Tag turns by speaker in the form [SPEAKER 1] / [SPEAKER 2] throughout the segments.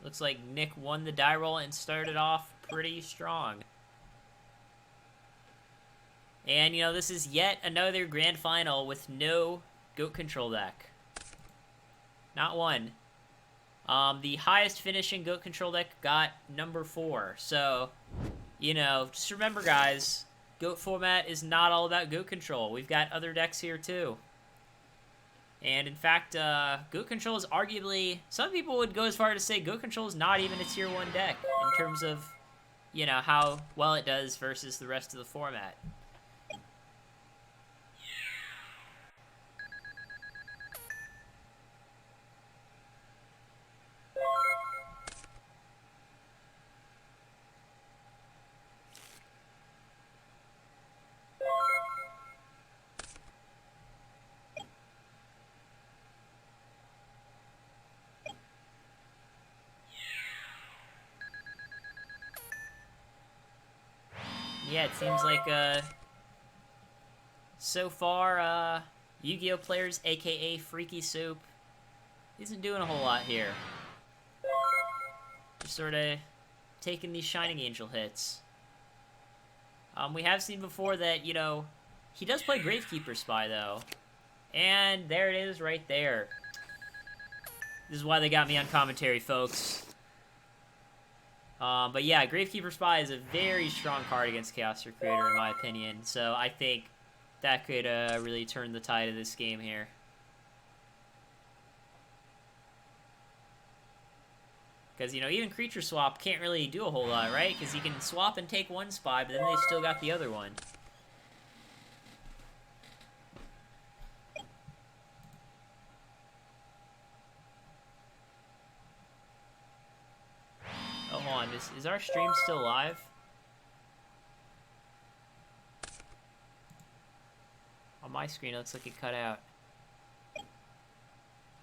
[SPEAKER 1] Looks like Nick won the die roll and started off pretty strong. And, you know, this is yet another grand final with no goat control deck. Not one. The highest finishing goat control deck got number 4. So, you know, just remember, guys, goat format is not all about goat control. We've got other decks here, too. And, in fact, goat control is arguably... Some people would go as far to say goat control is not even a tier 1 deck in terms of, you know, how well it does versus the rest of the format. Yeah, it seems like, so far, Yu-Gi-Oh! Players, aka Freaky Soap, isn't doing a whole lot here. Just sort of taking these Shining Angel hits. We have seen before that, you know, he does play Gravekeeper Spy, though. And there it is right there. This is why they got me on commentary, folks. But yeah, Gravekeeper Spy is a very strong card against Chaos Recruiter, in my opinion. So I think that could really turn the tide of this game here. Because, you know, even Creature Swap can't really do a whole lot, right? Because you can swap and take one Spy, but then they still got the other one. Oh, hold on. Is our stream still live? On my screen, it looks like it cut out.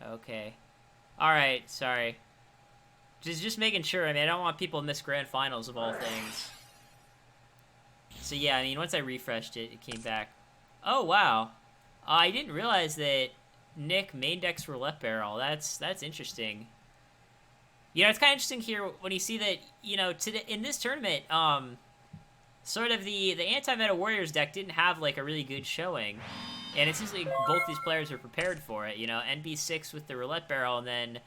[SPEAKER 1] Okay. Alright, sorry. Just making sure. I mean, I don't want people to miss grand finals of all things. So yeah, I mean, once I refreshed it, it came back. Oh, wow. I didn't realize that Nick main decks Roulette Barrel. That's interesting. You know, it's kind of interesting here when you see that, you know, in this tournament, sort of the Anti-Meta Warriors deck didn't have, like, a really good showing. And it seems like both these players are prepared for it, you know, NB6 with the Roulette Barrel and then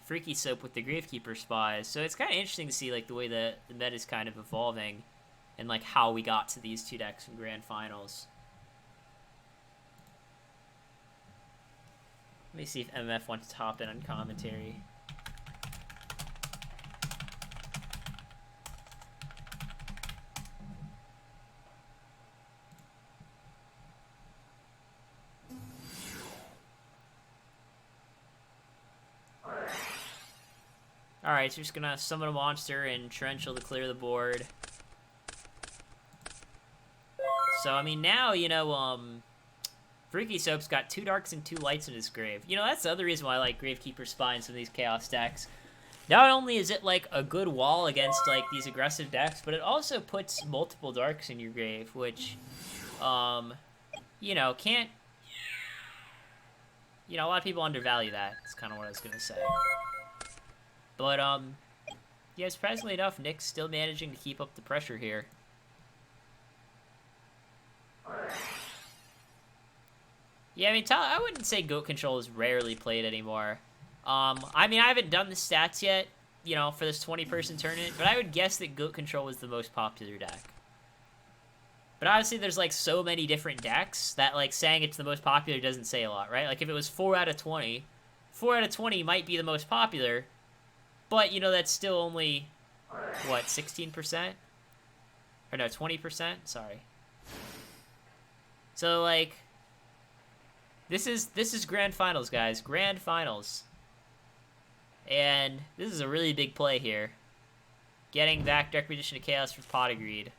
[SPEAKER 1] Freaky Soap with the Gravekeeper Spies. So it's kind of interesting to see, like, the way the meta is kind of evolving and, like, how we got to these two decks in Grand Finals. Let me see if MF wants to hop in on commentary. Alright, so we're just gonna summon a monster and Torrential to clear the board. So, I mean, now, you know, Freaky Soap's got 2 darks and 2 lights in his grave. You know, that's the other reason why I like Gravekeeper Spy in some of these Chaos decks. Not only is it, like, a good wall against, like, these aggressive decks, but it also puts multiple darks in your grave, which, you know, can't... You know, a lot of people undervalue that. That's kind of what I was gonna say. But, yeah, surprisingly enough, Nick's still managing to keep up the pressure here. Yeah, I mean, I wouldn't say Goat Control is rarely played anymore. I mean, I haven't done the stats yet, you know, for this 20-person tournament, but I would guess that Goat Control was the most popular deck. But obviously, there's, like, so many different decks that, like, saying it's the most popular doesn't say a lot, right? Like, if it was 4 out of 20, 4 out of 20 might be the most popular, but, you know, that's still only, what, 16%? Or no, 20%? Sorry. So, like, this is Grand Finals, guys. Grand Finals. And this is a really big play here. Getting back Dark Magician of Chaos for Pot of Greed.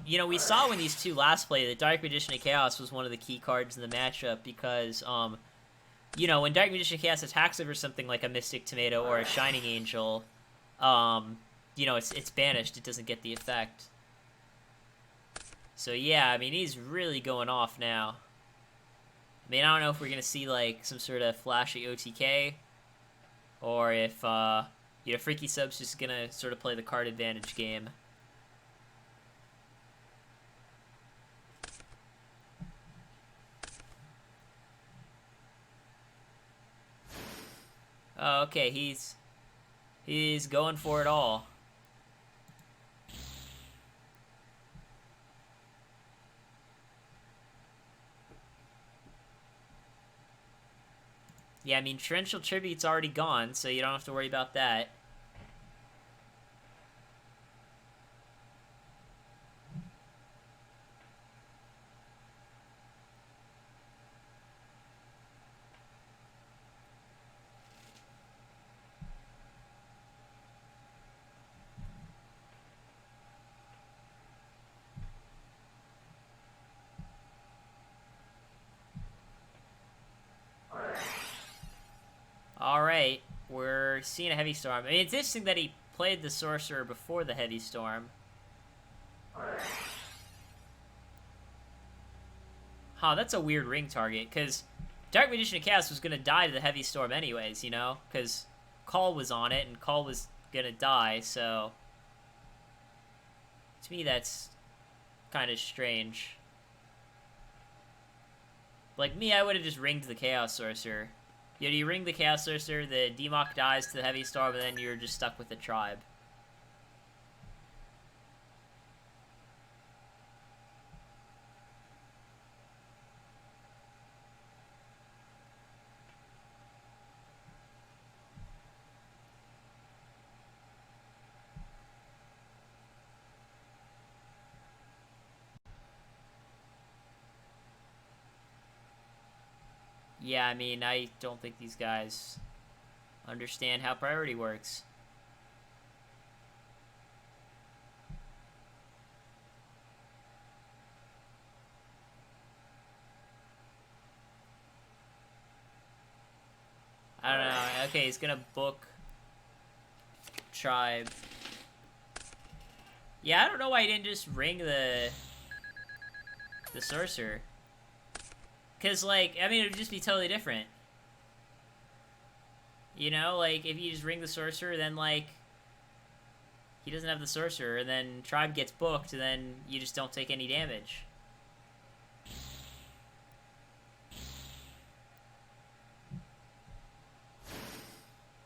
[SPEAKER 1] You know, we saw when these two last played that Dark Magician of Chaos was one of the key cards in the matchup because, you know, when Dark Magician of Chaos attacks over something like a Mystic Tomato or a Shining Angel, you know, it's banished. It doesn't get the effect. So, yeah, I mean, he's really going off now. I mean, I don't know if we're gonna see like some sort of flashy OTK, or if you know, Freaky Soap's just gonna sort of play the card advantage game. Oh, okay, he's going for it all. Yeah, I mean, Torrential Tribute's already gone, so you don't have to worry about that. Alright, we're seeing a Heavy Storm. I mean, it's interesting that he played the Sorcerer before the Heavy Storm. Huh, that's a weird ring target, because Dark Magician of Chaos was going to die to the Heavy Storm anyways, you know? Because Call was on it, and Call was going to die, so... To me, that's kind of strange. Like me, I would have just ringed the Chaos Sorcerer. You know, you ring the Chaos Sorcerer, the Democ dies to the Heavy Storm, and then you're just stuck with the Tribe. Yeah, I mean, I don't think these guys understand how priority works. I don't know. Okay, he's gonna book Tribe. Yeah, I don't know why he didn't just ring the Sorcerer. Because, like, I mean, it would just be totally different. You know, like, if you just ring the Sorcerer, then, like, he doesn't have the Sorcerer, and then Tribe gets booked, and then you just don't take any damage.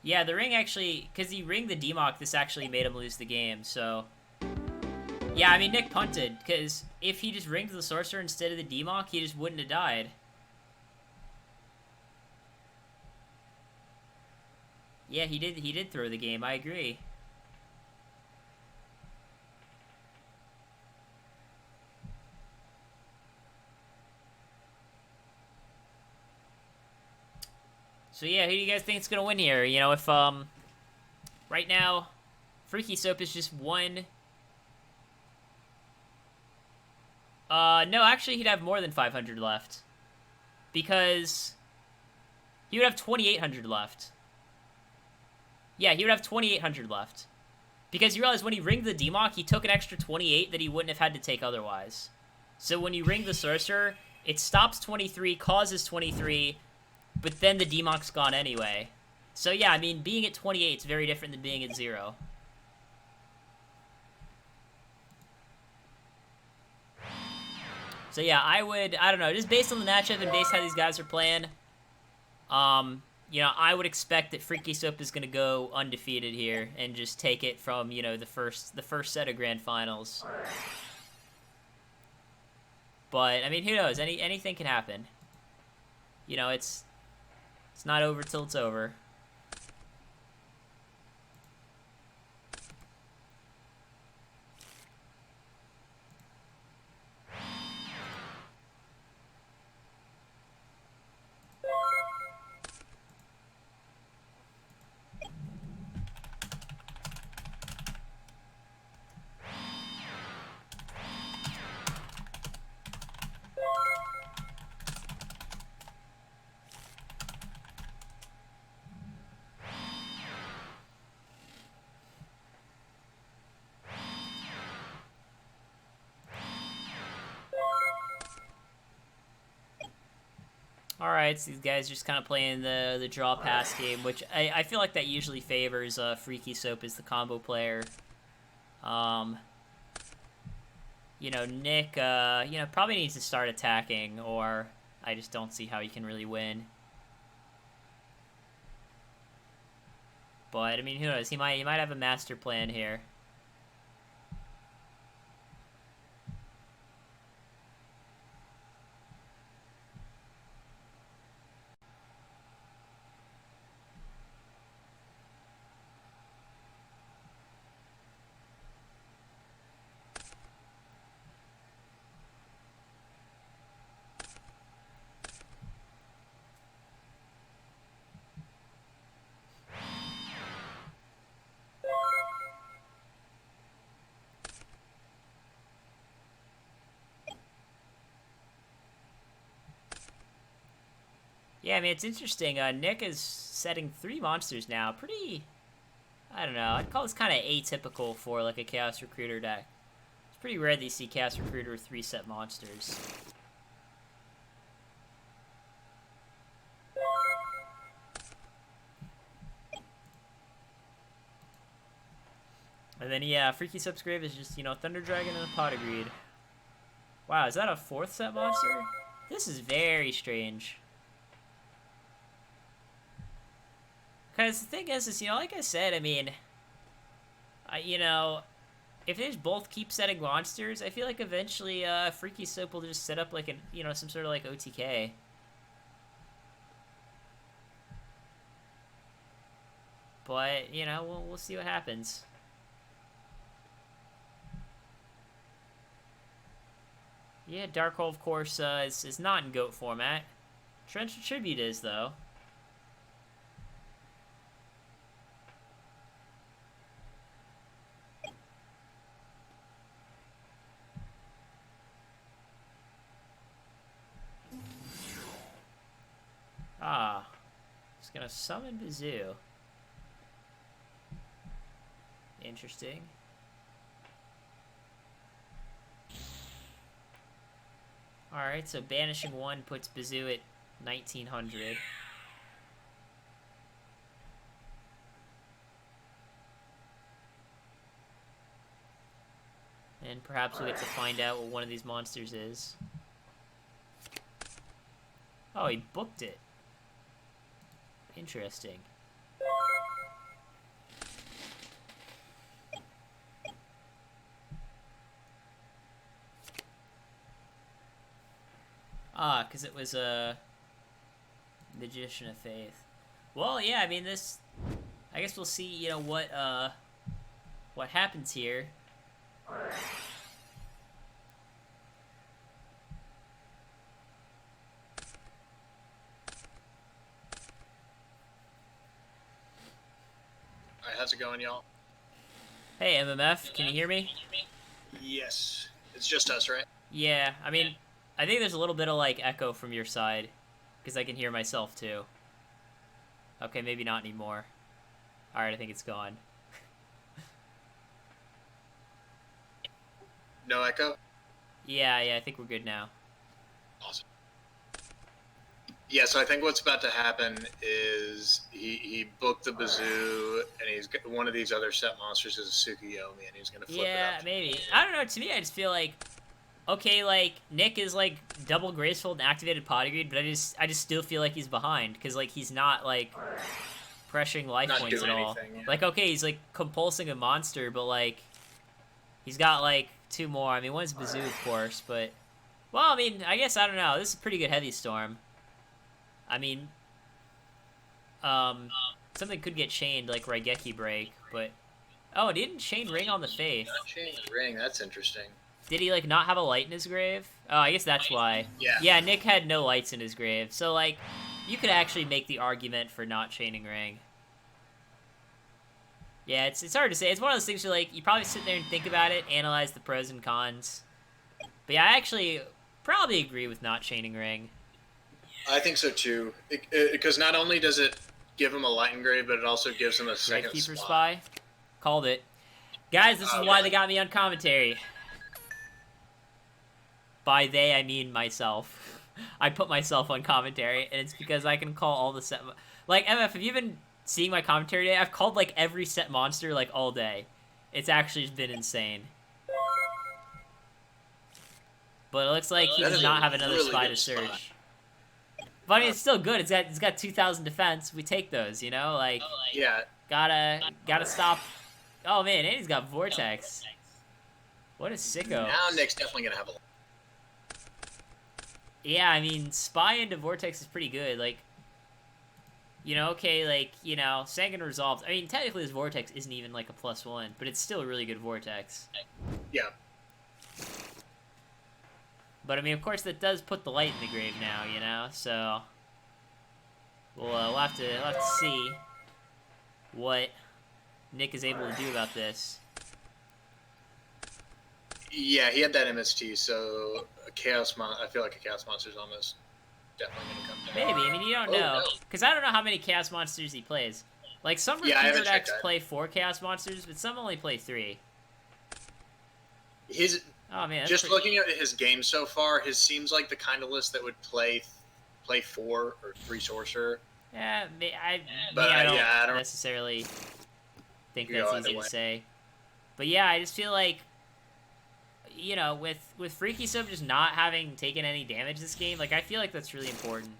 [SPEAKER 1] Yeah, the ring actually, because he ringed the Democ, this actually made him lose the game, so... Yeah, I mean, Nick punted, because if he just ringed the Sorcerer instead of the Democ, he just wouldn't have died. Yeah, he did throw the game, I agree. So yeah, who do you guys think is gonna win here? You know, if, right now, Freaky Soap is just one... no, actually, he'd have more than 500 left. Because... he would have 2,800 left. Yeah, he would have 2,800 left. Because you realize when he ringed the Democ, he took an extra 28 that he wouldn't have had to take otherwise. So when you ring the Sorcerer, it stops 23, causes 23, but then the Democ's gone anyway. So yeah, I mean, being at 28 is very different than being at 0. So yeah, I don't know, just based on the matchup and based on how these guys are playing, you know, I would expect that Freaky Soap is going to go undefeated here and just take it from, you know, the first set of Grand Finals. But, I mean, who knows? Anything can happen. You know, it's not over till it's over. Alright, so these guys just kind of playing the draw pass game, which I feel like that usually favors Freaky Soap as the combo player. You know, Nick, you know, probably needs to start attacking, or I just don't see how he can really win. But, I mean, who knows? He might have a master plan here. Yeah, I mean, it's interesting. Nick is setting 3 monsters now. Pretty, I don't know, I'd call this kind of atypical for, like, a Chaos Recruiter deck. It's pretty rare that you see Chaos Recruiter with 3 set monsters. And then, yeah, Freaky Soap's Grave is just, you know, Thunder Dragon and a Pot of Greed. Wow, is that a 4th set monster? This is very strange. Because the thing is, you know, like I said, I mean, you know, if they just both keep setting monsters, I feel like eventually Freaky Soap will just set up like an, you know, some sort of like OTK. But, you know, we'll see what happens. Yeah, Dark Hole, of course, is not in GOAT format. Trench Tribute is, though. Ah. Just gonna summon Bazoo. Interesting. Alright, so banishing 1 puts Bazoo at 1900. And perhaps we'll get to find out what one of these monsters is. Oh, he booked it. Interesting. Ah, because it was a Magician of Faith. Well, yeah, I mean, this... I guess we'll see, you know, what happens here.
[SPEAKER 2] Alright, how's it going, y'all?
[SPEAKER 1] Hey, MMF, can you hear me?
[SPEAKER 2] Yes. It's just us, right?
[SPEAKER 1] Yeah, I mean, I think there's a little bit of, like, echo from your side, because I can hear myself, too. Okay, maybe not anymore. Alright, I think it's gone.
[SPEAKER 2] No echo?
[SPEAKER 1] Yeah, I think we're good now.
[SPEAKER 2] Awesome. Yeah, so I think what's about to happen is he booked the Bazoo, and he's got one of these other set monsters is a Tsukuyomi, and he's going to flip it up.
[SPEAKER 1] Yeah, maybe. I don't know, to me, I just feel like... Okay, like, Nick is, like, double Graceful and activated Pot of Greed, but I just still feel like he's behind, because, like, he's not, like, pressuring life points at all.
[SPEAKER 2] Anything, yeah.
[SPEAKER 1] Like, okay, he's, like, compulsing a monster, but, like, he's got, like, 2 more. I mean, one's Bazoo, of course, but... Well, I mean, I guess, I don't know. This is a pretty good Heavy Storm. I mean... something could get chained, like Raigeki Break, but... Oh, it didn't chain Ring on the Faith.
[SPEAKER 2] Not chain ring, that's interesting.
[SPEAKER 1] Did he, like, not have a light in his grave? Oh, I guess that's why.
[SPEAKER 2] Yeah.
[SPEAKER 1] Yeah, Nick had no lights in his grave. So, like, you could actually make the argument for not chaining Ring. Yeah, it's hard to say. It's one of those things where, like, you probably sit there and think about it, analyze the pros and cons. But yeah, I actually probably agree with not chaining Ring.
[SPEAKER 2] I think so, too. Because not only does it give him a light engrave, but it also gives him a second
[SPEAKER 1] Keeper
[SPEAKER 2] spot.
[SPEAKER 1] Spy? Called it. Guys, this is why they got me on commentary. By they, I mean myself. I put myself on commentary, and it's because I can call all the set. Like MF, have you been seeing my commentary today? I've called like every set monster like all day. It's actually been insane. But it looks like he does not have another
[SPEAKER 2] really
[SPEAKER 1] spy
[SPEAKER 2] good
[SPEAKER 1] to search.
[SPEAKER 2] spot.
[SPEAKER 1] But I mean, it's still good. It's got 2,000 defense. We take those, you know. Like
[SPEAKER 2] Yeah.
[SPEAKER 1] gotta stop. Oh man, and he's got vortex. What a sicko.
[SPEAKER 2] Now Nick's definitely gonna have a.
[SPEAKER 1] Yeah, I mean, spy into vortex is pretty good. Like, you know, okay, like, you know, Sanguine resolves. I mean, technically his vortex isn't even like a +1, but it's still a really good vortex.
[SPEAKER 2] Yeah.
[SPEAKER 1] But I mean, of course, that does put the light in the grave now, you know. So we'll have to see what Nick is able to do about this.
[SPEAKER 2] Yeah, he had that MST, so I feel like a Chaos Monster's almost definitely gonna come down.
[SPEAKER 1] Maybe. I mean, you don't know, because I don't know how many Chaos Monsters he plays. Like, some recruiter decks play 4 Chaos Monsters, but some only play 3.
[SPEAKER 2] Oh man, just looking at his game so far, his seems like the kind of list that would play 4 or 3 Sorcerer.
[SPEAKER 1] Yeah, I don't necessarily think that's easy to say. But yeah, I just feel like, you know, with Freaky Soap just not having taken any damage this game, like, I feel like that's really important.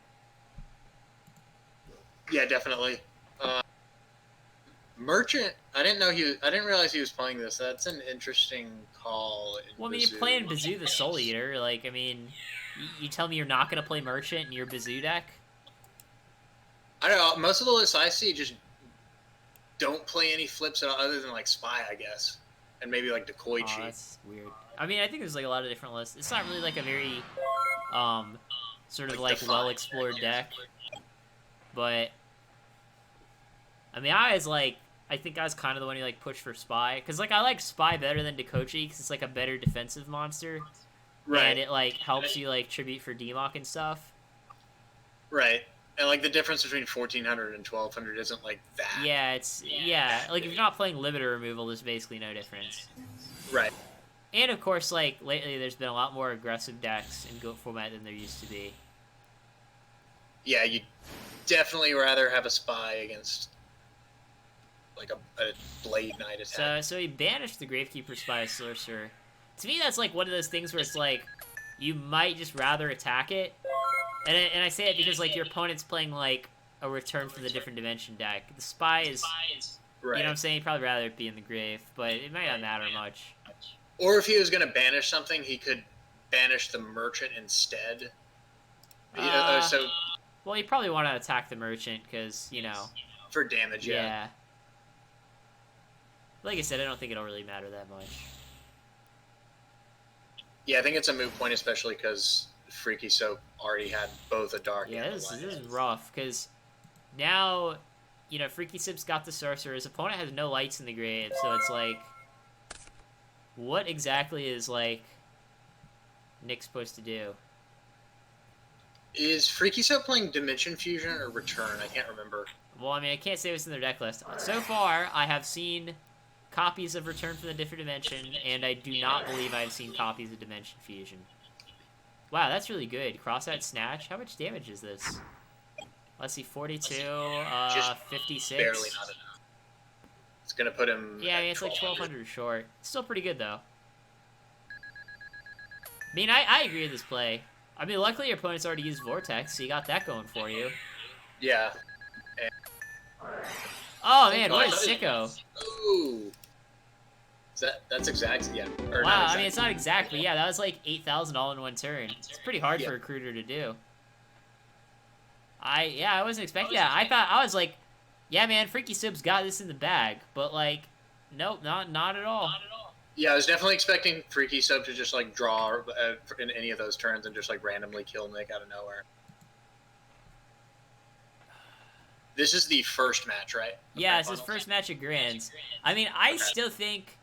[SPEAKER 2] Yeah, definitely. Merchant, I didn't realize he was playing this. That's an interesting call.
[SPEAKER 1] Well, I mean, you're playing Bazoo the Soul Eater. Like, I mean, you tell me you're not going to play Merchant in your Bazoo deck?
[SPEAKER 2] I don't know. Most of the lists I see just don't play any flips at all, other than, like, Spy, I guess. And maybe, like, Decoy Cheat.
[SPEAKER 1] That's weird. I mean, I think there's, like, a lot of different lists. It's not really, like, a very, sort of, like well-explored deck. But, I mean, I think I was kind of the one who, like, pushed for Spy. Because, like, I like Spy better than Dekochi, because it's, like, a better defensive monster.
[SPEAKER 2] Right.
[SPEAKER 1] And it, like, helps you, like, tribute for Demok and stuff.
[SPEAKER 2] Right. And, like, the difference between 1,400 and 1,200 isn't, like, that.
[SPEAKER 1] Yeah, like, if you're not playing limiter removal, there's basically no difference.
[SPEAKER 2] Right.
[SPEAKER 1] And, of course, like, lately there's been a lot more aggressive decks in GOAT format than there used to be.
[SPEAKER 2] Yeah, you'd definitely rather have a Spy against, like, a Blade Knight attack.
[SPEAKER 1] So he banished the Gravekeeper Spy Sorcerer. To me, that's, like, one of those things where it's, like, you might just rather attack it. And I say it because, like, your opponent's playing, like, a Return from the Different Dimension deck. The Spy is, you know what I'm saying? You'd probably rather it be in the grave, but it might not matter much.
[SPEAKER 2] Or if he was going to banish something, he could banish the Merchant instead.
[SPEAKER 1] Well, you probably want to attack the Merchant, because, you know...
[SPEAKER 2] For damage,
[SPEAKER 1] yeah. Like I said, I don't think it'll really matter that much.
[SPEAKER 2] Yeah, I think it's a moot point, especially because Freaky Soap already had both a dark and a light.
[SPEAKER 1] This is rough, because now, you know, Freaky Soap's got the Sorcerer. His opponent has no lights in the grave, so it's like, what exactly is, like, Nick supposed to do?
[SPEAKER 2] Is Freaky Soap playing Dimension Fusion or Return? I can't remember.
[SPEAKER 1] Well, I mean, I can't say what's in their deck list. So far, I have seen copies of Return from the Different Dimension, and I do not believe I've seen copies of Dimension Fusion. Wow, that's really good. Cross-eyed Snatch? How much damage is this? Let's see, 42, 56.
[SPEAKER 2] Barely not enough. It's gonna put him.
[SPEAKER 1] Yeah, I mean, it's like 1,200 short. Still pretty good, though. I mean, I agree with this play. I mean, luckily your opponent's already used Vortex, so you got that going for you.
[SPEAKER 2] Yeah.
[SPEAKER 1] Oh, man, what a sicko.
[SPEAKER 2] Ooh. That's exact, yeah. Or
[SPEAKER 1] wow,
[SPEAKER 2] exact.
[SPEAKER 1] I mean, it's not exact, but yeah, that was like 8,000 all in one turn. It's pretty hard for a recruiter to do. I wasn't expecting that. I was like, yeah, man, Freaky Soap's got this in the bag, but like, nope, not at all.
[SPEAKER 2] Yeah, I was definitely expecting Freaky Soap to just like draw in any of those turns and just like randomly kill Nick out of nowhere. This is the first match, right?
[SPEAKER 1] Yeah, it's his first match at Grands. I mean, I still think,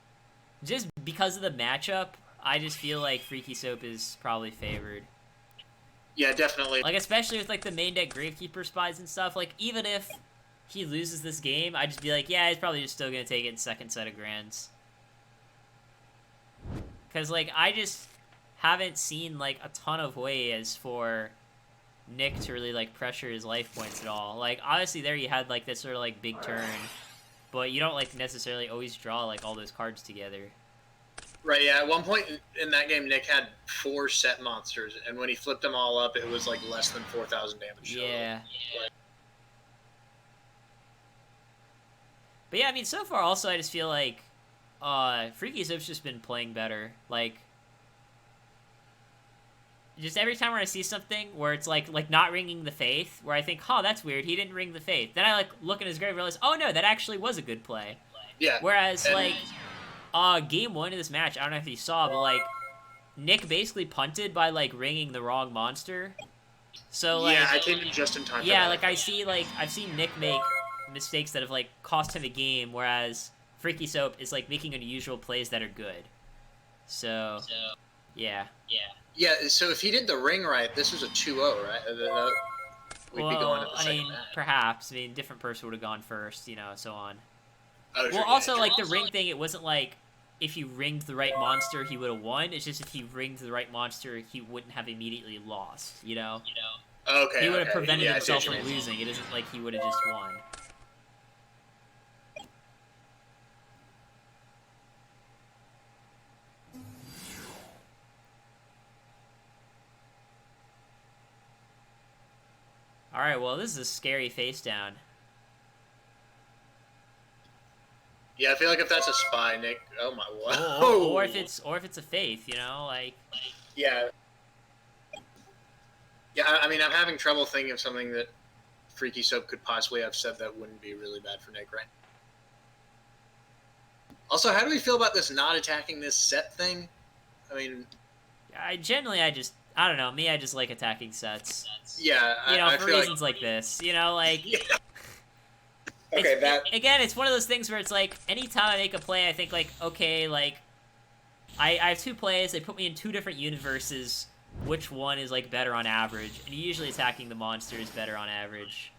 [SPEAKER 1] just because of the matchup, I just feel like Freaky Soap is probably favored.
[SPEAKER 2] Yeah, definitely.
[SPEAKER 1] Like, especially with, like, the main deck Gravekeeper Spies and stuff. Like, even if he loses this game, I'd just be like, yeah, he's probably just still going to take it in second set of Grands. Because, like, I just haven't seen, like, a ton of ways for Nick to really, like, pressure his life points at all. Like, obviously there you had, like, this sort of, like, big turn, but you don't, like, necessarily always draw, like, all those cards together.
[SPEAKER 2] Right, yeah. At one point in that game, Nick had 4 set monsters, and when he flipped them all up, it was, like, less than 4,000 damage.
[SPEAKER 1] Yeah. But yeah, I mean, so far, also, I just feel like Freaky Soap's just been playing better. Like, just every time when I see something where it's like not ringing the faith, where I think, oh, that's weird, he didn't ring the faith. Then I like look in his grave and realize, oh no, that actually was a good play.
[SPEAKER 2] Yeah.
[SPEAKER 1] Whereas like game 1 of this match, I don't know if you saw, but like Nick basically punted by like ringing the wrong monster. So like
[SPEAKER 2] yeah, I came in just in time.
[SPEAKER 1] Yeah, like I've seen Nick make mistakes that have like cost him a game, whereas Freaky Soap is like making unusual plays that are good. So yeah.
[SPEAKER 2] Yeah, so if he did the ring right, this was a 2-0, right? We'd be going to the second match.
[SPEAKER 1] Perhaps. I mean, different person would have gone first, you know, so on.
[SPEAKER 2] Oh,
[SPEAKER 1] well,
[SPEAKER 2] sure,
[SPEAKER 1] also, like, the ring thing, it wasn't like if you ringed the right monster, he would have won. It's just if he ringed the right monster, he wouldn't have immediately lost, you know?
[SPEAKER 2] Okay,
[SPEAKER 1] he would have prevented
[SPEAKER 2] yeah,
[SPEAKER 1] himself from losing. It isn't like he would have just won. Alright, well, this is a scary face down.
[SPEAKER 2] Yeah, I feel like if that's a spy, Nick. Oh my god.
[SPEAKER 1] Or if it's a faith, you know, like.
[SPEAKER 2] Yeah. Yeah, I mean, I'm having trouble thinking of something that Freaky Soap could possibly have said that wouldn't be really bad for Nick, right? Also, how do we feel about this not attacking this set thing? I mean,
[SPEAKER 1] I don't know. Me, I just like attacking sets.
[SPEAKER 2] Yeah,
[SPEAKER 1] you know,
[SPEAKER 2] I
[SPEAKER 1] for
[SPEAKER 2] feel
[SPEAKER 1] reasons like this. You know, like.
[SPEAKER 2] Yeah. Okay,
[SPEAKER 1] again, it's one of those things where it's like, anytime I make a play, I think, like, okay, like, I have 2 plays, they put me in 2 different universes, which one is, like, better on average? And usually attacking the monster is better on average.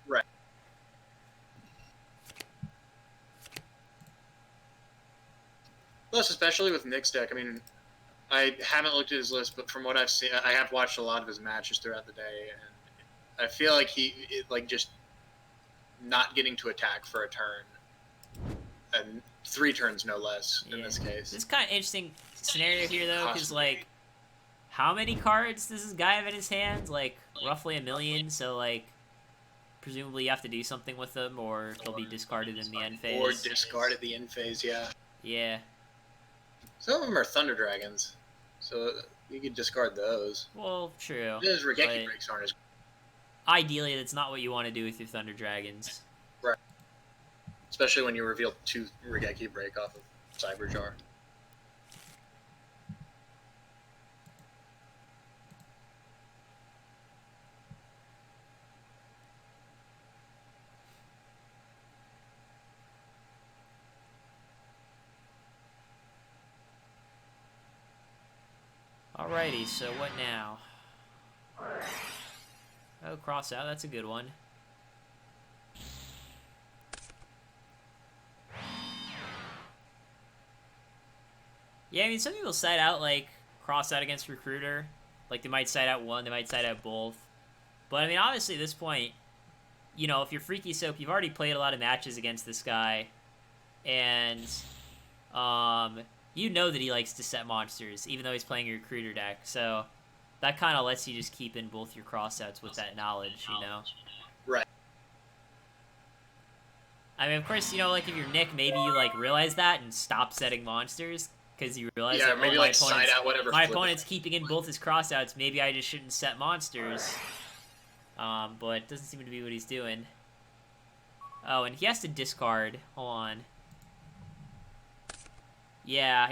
[SPEAKER 2] Right. Plus, especially with Nick's deck, I mean, I haven't looked at his list, but from what I've seen, I have watched a lot of his matches throughout the day, and I feel like just not getting to attack for a turn, and 3 turns no less in this case.
[SPEAKER 1] This is kind of interesting scenario here, though, because, like, how many cards does this guy have in his hands? Like, roughly 1 million, so, like, presumably you have to do something with them, or they'll be discarded in the end phase.
[SPEAKER 2] Or discarded the end phase, yeah.
[SPEAKER 1] Yeah.
[SPEAKER 2] Some of them are Thunder Dragons, so you could discard those.
[SPEAKER 1] Well, true.
[SPEAKER 2] Those Regeki breaks aren't as.
[SPEAKER 1] Ideally, that's not what you want to do with your Thunder Dragons.
[SPEAKER 2] Right. Especially when you reveal 2 Regeki break off of Cyberjar.
[SPEAKER 1] Alrighty, so what now? Oh, cross out, that's a good one. Yeah, I mean, some people side out, like, cross out against Recruiter. Like, they might side out one, they might side out both. But, I mean, obviously, at this point, you know, if you're Freaky Soap, you've already played a lot of matches against this guy. And, you know that he likes to set monsters, even though he's playing a Recruiter deck. So, that kind of lets you just keep in both your crossouts with that knowledge, you know?
[SPEAKER 2] Right.
[SPEAKER 1] I mean, of course, you know, like, if you're Nick, maybe you, like, realize that and stop setting monsters, because you realize that,
[SPEAKER 2] maybe, like, side out whatever.
[SPEAKER 1] My opponent's keeping in both his crossouts, maybe I just shouldn't set monsters. But it doesn't seem to be what he's doing. Oh, and he has to discard. Hold on. Yeah,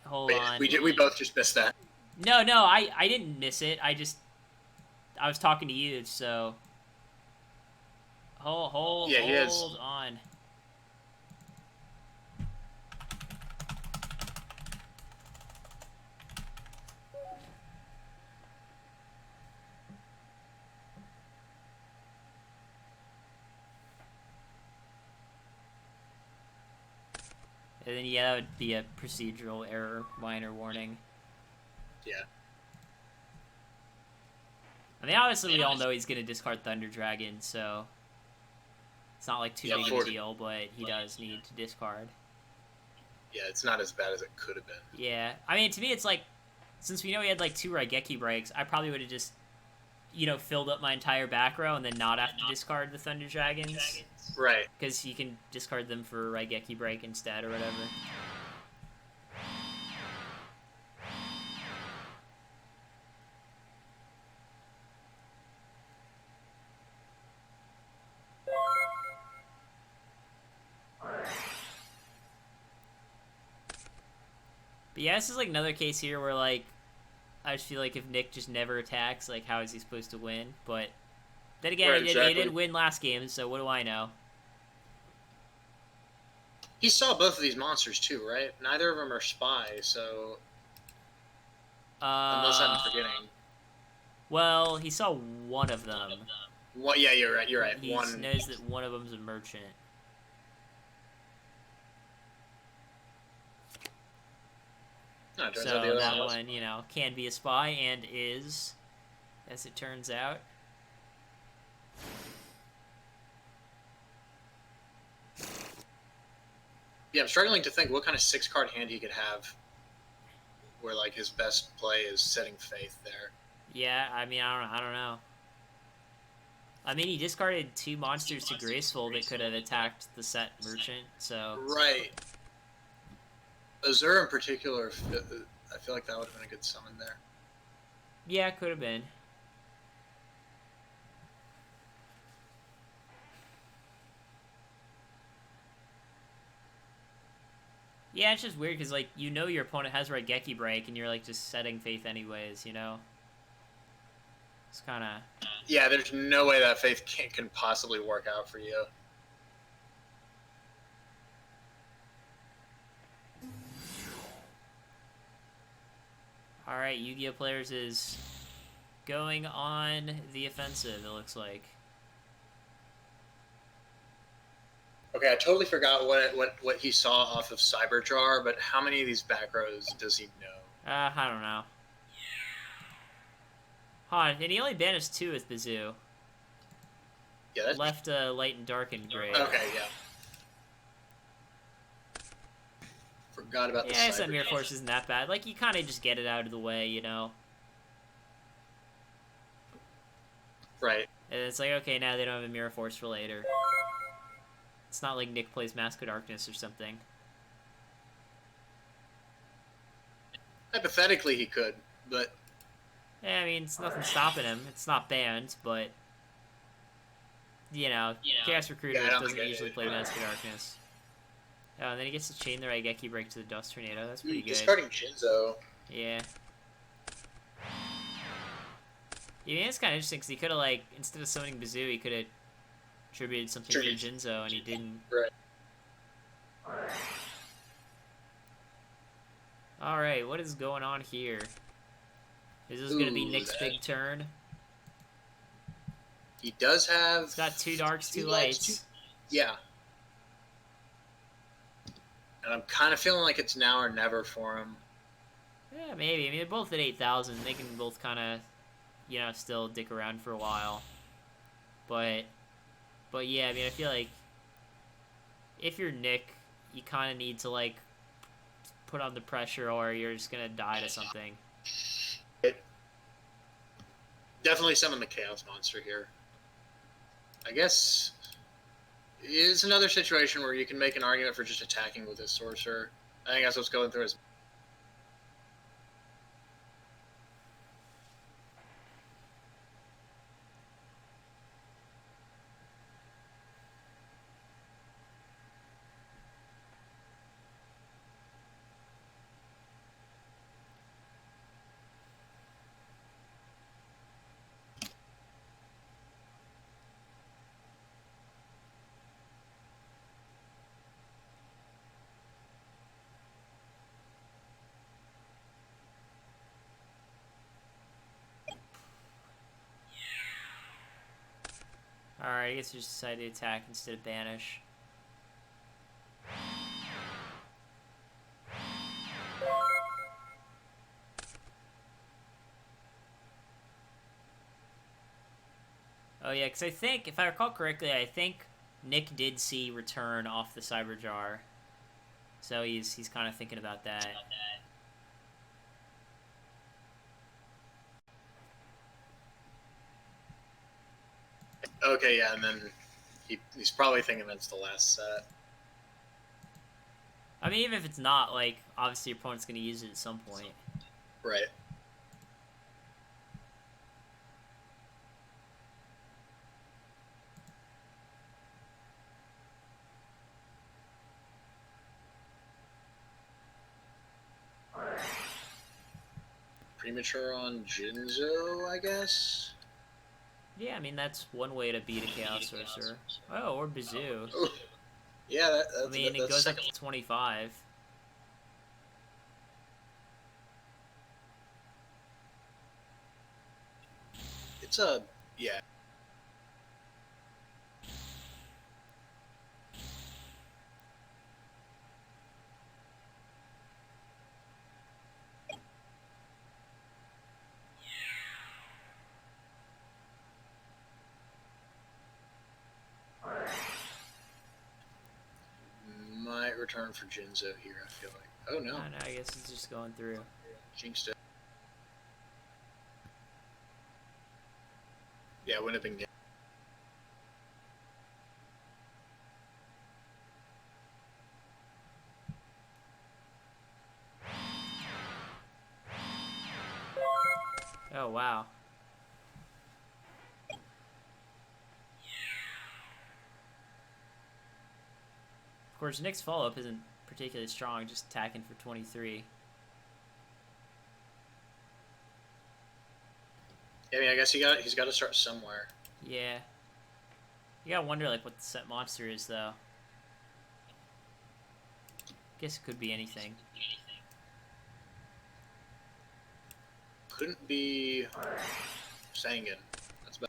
[SPEAKER 1] hold on.
[SPEAKER 2] We both just missed that.
[SPEAKER 1] No, I didn't miss it. I was talking to you, so. Hold on. And then, yeah, that would be a procedural error, minor warning.
[SPEAKER 2] Yeah.
[SPEAKER 1] I mean, obviously we all know he's gonna discard Thunder Dragon, so it's not like too big of a deal, but he does need to discard.
[SPEAKER 2] Yeah, it's not as bad as it could have been.
[SPEAKER 1] Yeah, I mean, to me, it's like, since we know he had like 2 Raigeki breaks, I probably would have just, you know, filled up my entire back row and then not have to discard the Thunder Dragons.
[SPEAKER 2] Right.
[SPEAKER 1] Because you can discard them for Raigeki break instead or whatever. But yeah, this is like another case here where like I just feel like if Nick just never attacks, like how is he supposed to win? But then again,
[SPEAKER 2] right,
[SPEAKER 1] he did win last game, so what do I know?
[SPEAKER 2] He saw both of these monsters too, right? Neither of them are spies, so unless I'm forgetting.
[SPEAKER 1] Well, he saw one of them.
[SPEAKER 2] What? Yeah, you're right. You're right.
[SPEAKER 1] He knows that one of them's a merchant.
[SPEAKER 2] No,
[SPEAKER 1] so that one, you know, can be a spy and is, as it turns out.
[SPEAKER 2] Yeah, I'm struggling to think what kind of 6-card hand he could have where, like, his best play is setting Faith there.
[SPEAKER 1] Yeah, I mean, I don't know. I mean, he discarded 2 monsters to Graceful that could have attacked the set Merchant, so...
[SPEAKER 2] Right. Azur in particular, I feel like that would have been a good summon there.
[SPEAKER 1] Yeah, could have been. Yeah, it's just weird because, like, you know your opponent has Raigeki break and you're, like, just setting Faith anyways, you know? It's kind of...
[SPEAKER 2] Yeah, there's no way that Faith can possibly work out for you.
[SPEAKER 1] Alright, Yu-Gi-Oh! Players is going on the offensive, it looks like.
[SPEAKER 2] Okay, I totally forgot what he saw off of Cyberjar, but how many of these back rows does he know?
[SPEAKER 1] I don't know. Huh, and he only banished 2 with Bazoo.
[SPEAKER 2] Yeah, that's...
[SPEAKER 1] Left light and dark and gray.
[SPEAKER 2] Okay, yeah. Forgot about the
[SPEAKER 1] Yeah, that Mirror Force isn't that bad. Like, you kind of just get it out of the way, you know?
[SPEAKER 2] Right.
[SPEAKER 1] And it's like, okay, now they don't have a Mirror Force for later. It's not like Nick plays Mask of Darkness or something.
[SPEAKER 2] Hypothetically, he could, but...
[SPEAKER 1] Yeah, I mean, it's nothing stopping him. It's not banned, but... You know, Chaos Recruiter doesn't usually play Mask of Darkness. Oh, and then he gets to chain the Raigeki break to the Dust Tornado. That's pretty good.
[SPEAKER 2] Discarding Jinzo.
[SPEAKER 1] Yeah. Yeah, it's kind of interesting because he could have, like, instead of summoning Bazoo, he could have attributed something to Jinzo, and he didn't.
[SPEAKER 2] Right.
[SPEAKER 1] Alright, what is going on here? Is this going to be Nick's big turn?
[SPEAKER 2] He does have...
[SPEAKER 1] He's got 2 darks, 2 lights.
[SPEAKER 2] Yeah. And I'm kind of feeling like it's now or never for him.
[SPEAKER 1] Yeah, maybe. I mean, they're both at 8,000. They can both kind of, you know, still dick around for a while. But yeah, I mean, I feel like if you're Nick, you kind of need to, like, put on the pressure or you're just going to die to something.
[SPEAKER 2] Definitely summon the Chaos Monster here. I guess it's another situation where you can make an argument for just attacking with his Sorcerer. I think that's what's going through his...
[SPEAKER 1] Alright, I guess you just decided to attack instead of banish. Oh yeah, because I think, if I recall correctly, I think Nick did see return off the Cyber Jar. So he's kind of thinking about that.
[SPEAKER 2] Okay, yeah, and then he's probably thinking it's the last set.
[SPEAKER 1] I mean, even if it's not, like, obviously your opponent's going to use it at some point.
[SPEAKER 2] Right. Premature on Jinzo, I guess?
[SPEAKER 1] Yeah, I mean, that's one way to beat a Chaos Sorcerer. Oh, or Bazoo.
[SPEAKER 2] Ooh. Yeah,
[SPEAKER 1] I mean, it goes up to 25.
[SPEAKER 2] It's a... yeah. Might return for Jinzo here, I feel like. Oh, no.
[SPEAKER 1] I don't know, I guess it's just going through.
[SPEAKER 2] Jinxed it. Yeah, wouldn't have been good.
[SPEAKER 1] Oh, wow. Of course, Nick's follow-up isn't particularly strong, just attacking for 23.
[SPEAKER 2] Yeah, I mean, I guess he's got to start somewhere.
[SPEAKER 1] Yeah. You gotta wonder, like, what the set monster is, though. Guess it could be anything.
[SPEAKER 2] Couldn't be Sangan. That's bad.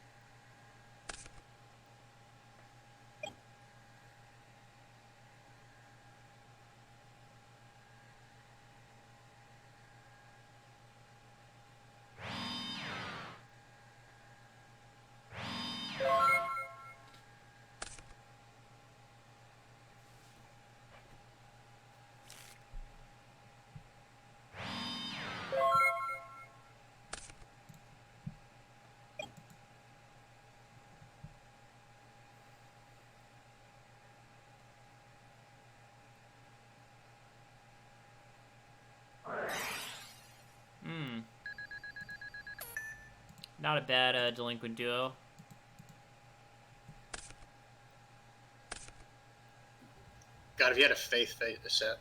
[SPEAKER 1] Hmm. Not a bad delinquent duo.
[SPEAKER 2] God, if you had a Faith set,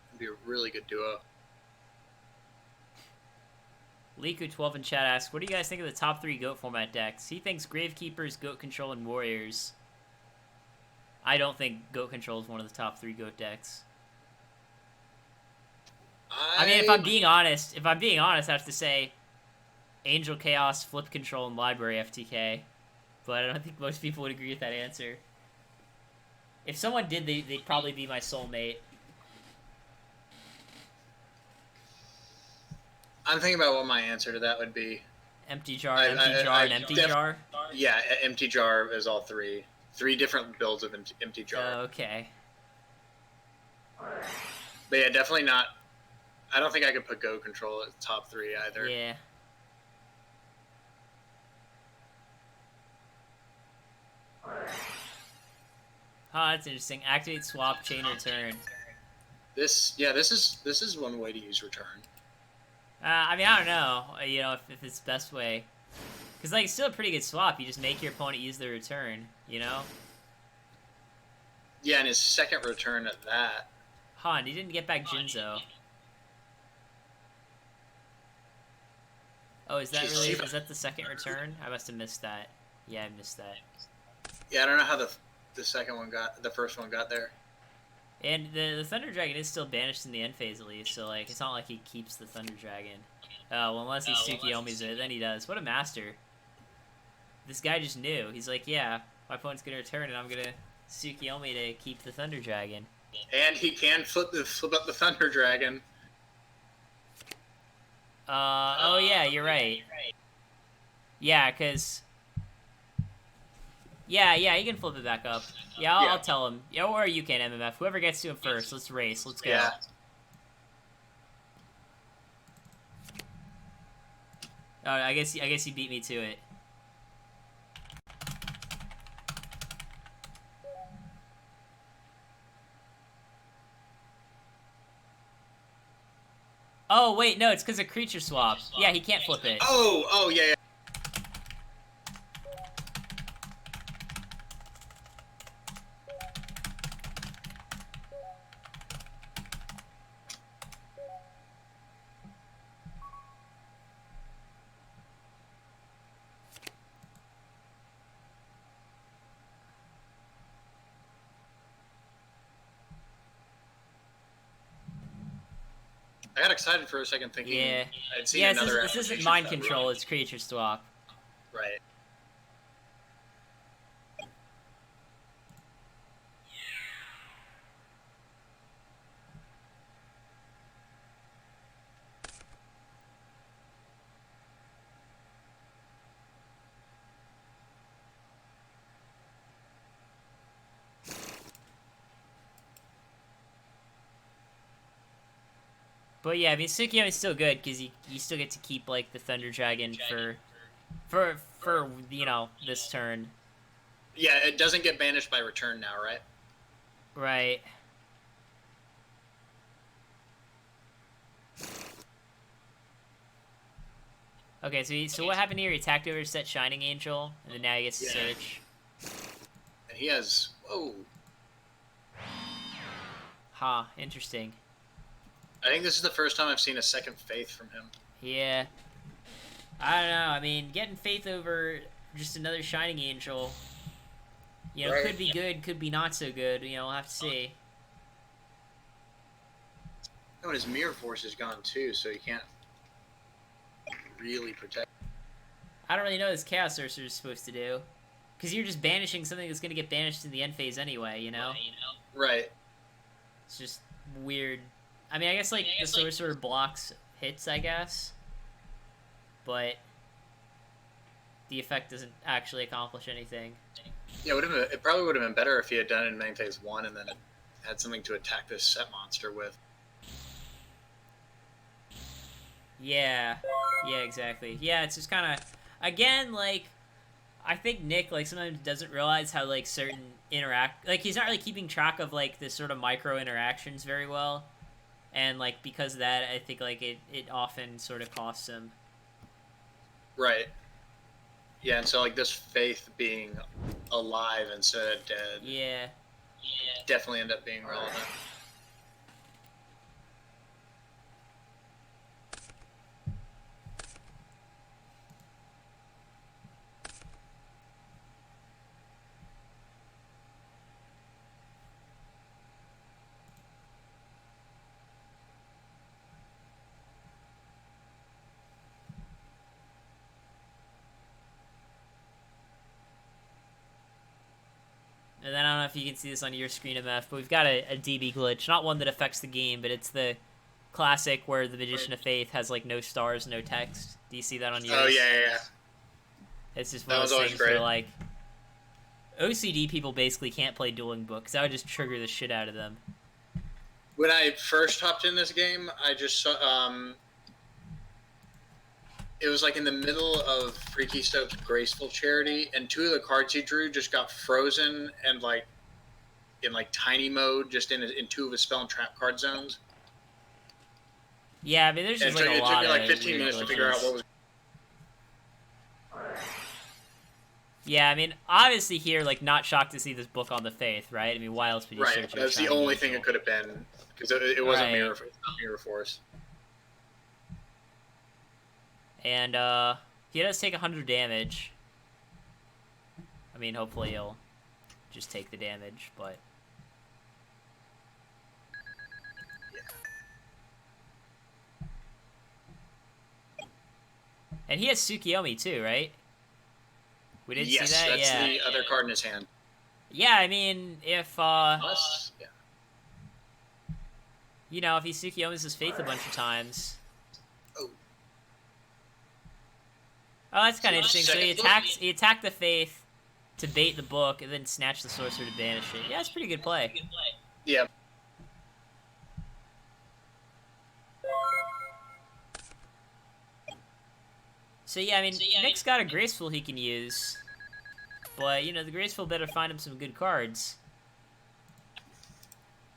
[SPEAKER 2] it'd be a really good duo.
[SPEAKER 1] Liku12 in chat asks, what do you guys think of the top 3 GOAT format decks? He thinks Gravekeepers, GOAT Control, and Warriors. I don't think GOAT Control is one of the top 3 GOAT decks. I mean, if I'm being honest, I have to say Angel Chaos, Flip Control, and Library FTK. But I don't think most people would agree with that answer. If someone did, they'd probably be my soulmate.
[SPEAKER 2] I'm thinking about what my answer to that would be.
[SPEAKER 1] Empty jar, empty jar, and empty jar?
[SPEAKER 2] Yeah, empty jar is all 3. 3 different builds of empty jar.
[SPEAKER 1] Okay.
[SPEAKER 2] But yeah, definitely not. I don't think I could put Go Control at top 3 either.
[SPEAKER 1] Yeah. Oh, that's interesting. Activate, swap, chain, return.
[SPEAKER 2] This is one way to use return.
[SPEAKER 1] I mean, I don't know. You know, if it's the best way. Because, like, it's still a pretty good swap. You just make your opponent use the return, you know?
[SPEAKER 2] Yeah, and his second return at that.
[SPEAKER 1] Han, he didn't get back Jinzo. Oh, is that really... Is that the second return? I must have missed that. Yeah, I missed that.
[SPEAKER 2] Yeah, I don't know how the second one got... The first one got there.
[SPEAKER 1] And the Thunder Dragon is still banished in the end phase, at least. So, like, it's not like he keeps the Thunder Dragon. Oh, well, unless he Tsukiyomi's it, then he does. What a master. This guy just knew. He's like, yeah, my opponent's going to return, and I'm going to Tsukiyomi to keep the Thunder Dragon.
[SPEAKER 2] And he can flip up the Thunder Dragon.
[SPEAKER 1] Oh yeah, you're right. Yeah, because Yeah, he can flip it back up. Yeah, I'll
[SPEAKER 2] Yeah.
[SPEAKER 1] tell him. Yeah, or you can, MMF. Whoever gets to him first. Let's race. Let's go.
[SPEAKER 2] Yeah.
[SPEAKER 1] Oh, I guess he beat me to it. Oh, wait, no, it's because of creature swap. Yeah, he can't flip it.
[SPEAKER 2] Oh, yeah, yeah. I got excited for a second thinking I'd seen another
[SPEAKER 1] this isn't mind control, it's creature swap.
[SPEAKER 2] Right.
[SPEAKER 1] But yeah, I mean, Tsukiyomi's still good, because you still get to keep, like, the Thunder Dragon for you know, this turn.
[SPEAKER 2] Yeah, it doesn't get banished by return now, right?
[SPEAKER 1] Right. Okay, so what happened here? He attacked over, set Shining Angel, and then now he gets to search.
[SPEAKER 2] And he has... Whoa.
[SPEAKER 1] Huh, interesting.
[SPEAKER 2] I think this is the first time I've seen a second Faith from him.
[SPEAKER 1] Yeah. I don't know, I mean, getting Faith over just another Shining Angel, you know, could be good, could be not so good, you know, we'll have to see.
[SPEAKER 2] Oh, and his Mirror Force is gone too, so he can't really protect.
[SPEAKER 1] I don't really know what this Chaos Sorcerer is supposed to do. Because you're just banishing something that's going to get banished in the end phase anyway, you know?
[SPEAKER 2] Right.
[SPEAKER 1] It's just weird. I mean, I guess, like, the Sorcerer blocks hits, I guess. But the effect doesn't actually accomplish anything.
[SPEAKER 2] Yeah, it probably would have been better if he had done it in main phase 1 and then had something to attack this set monster with.
[SPEAKER 1] Yeah. Yeah, exactly. Yeah, it's just kind of... Again, like... I think Nick, like, sometimes doesn't realize how, like, certain like, he's not really keeping track of, like, the sort of micro interactions very well. And, like, because of that, I think, like, it often sort of costs him.
[SPEAKER 2] Right. Yeah, and so, like, this Faith being alive instead of dead...
[SPEAKER 1] Yeah.
[SPEAKER 2] Definitely end up being relevant.
[SPEAKER 1] And then I don't know if you can see this on your screen, MF, but we've got a DB glitch. Not one that affects the game, but it's the classic where the Magician of Faith has, like, no stars, no text. Do you see that on yours?
[SPEAKER 2] Oh, yeah.
[SPEAKER 1] It's just one of those things where, like, OCD people basically can't play Dueling Book, because that would just trigger the shit out of them.
[SPEAKER 2] When I first hopped in this game, I just saw... It was like in the middle of Freaky Soap's Graceful Charity, and 2 of the cards he drew just got frozen and like in like tiny mode, just in 2 of his spell and trap card zones.
[SPEAKER 1] Yeah, I mean, there's just like a lot of...
[SPEAKER 2] It took me like 15 minutes to figure out what was...
[SPEAKER 1] Yeah, I mean, obviously here, like, not shocked to see this book on the Faith, right? I mean, why else would you search it?
[SPEAKER 2] That's the only thing it could have been, because it wasn't Mirror Force.
[SPEAKER 1] And, he does take 100 damage. I mean, hopefully he'll just take the damage, but... And he has Tsukiyomi, too, right? We didn't see that?
[SPEAKER 2] Yes, that's the other card in his hand.
[SPEAKER 1] Yeah, I mean, if, you know, if he Tsukiyomis his Faith a bunch of times... Oh, that's kind of interesting. So he attacked the Faith to bait the book and then snatch the sorcerer to banish it. Yeah, it's a pretty good play.
[SPEAKER 2] Yeah.
[SPEAKER 1] So yeah, I mean, Nick's got a graceful he can use, but you know the graceful better find him some good cards.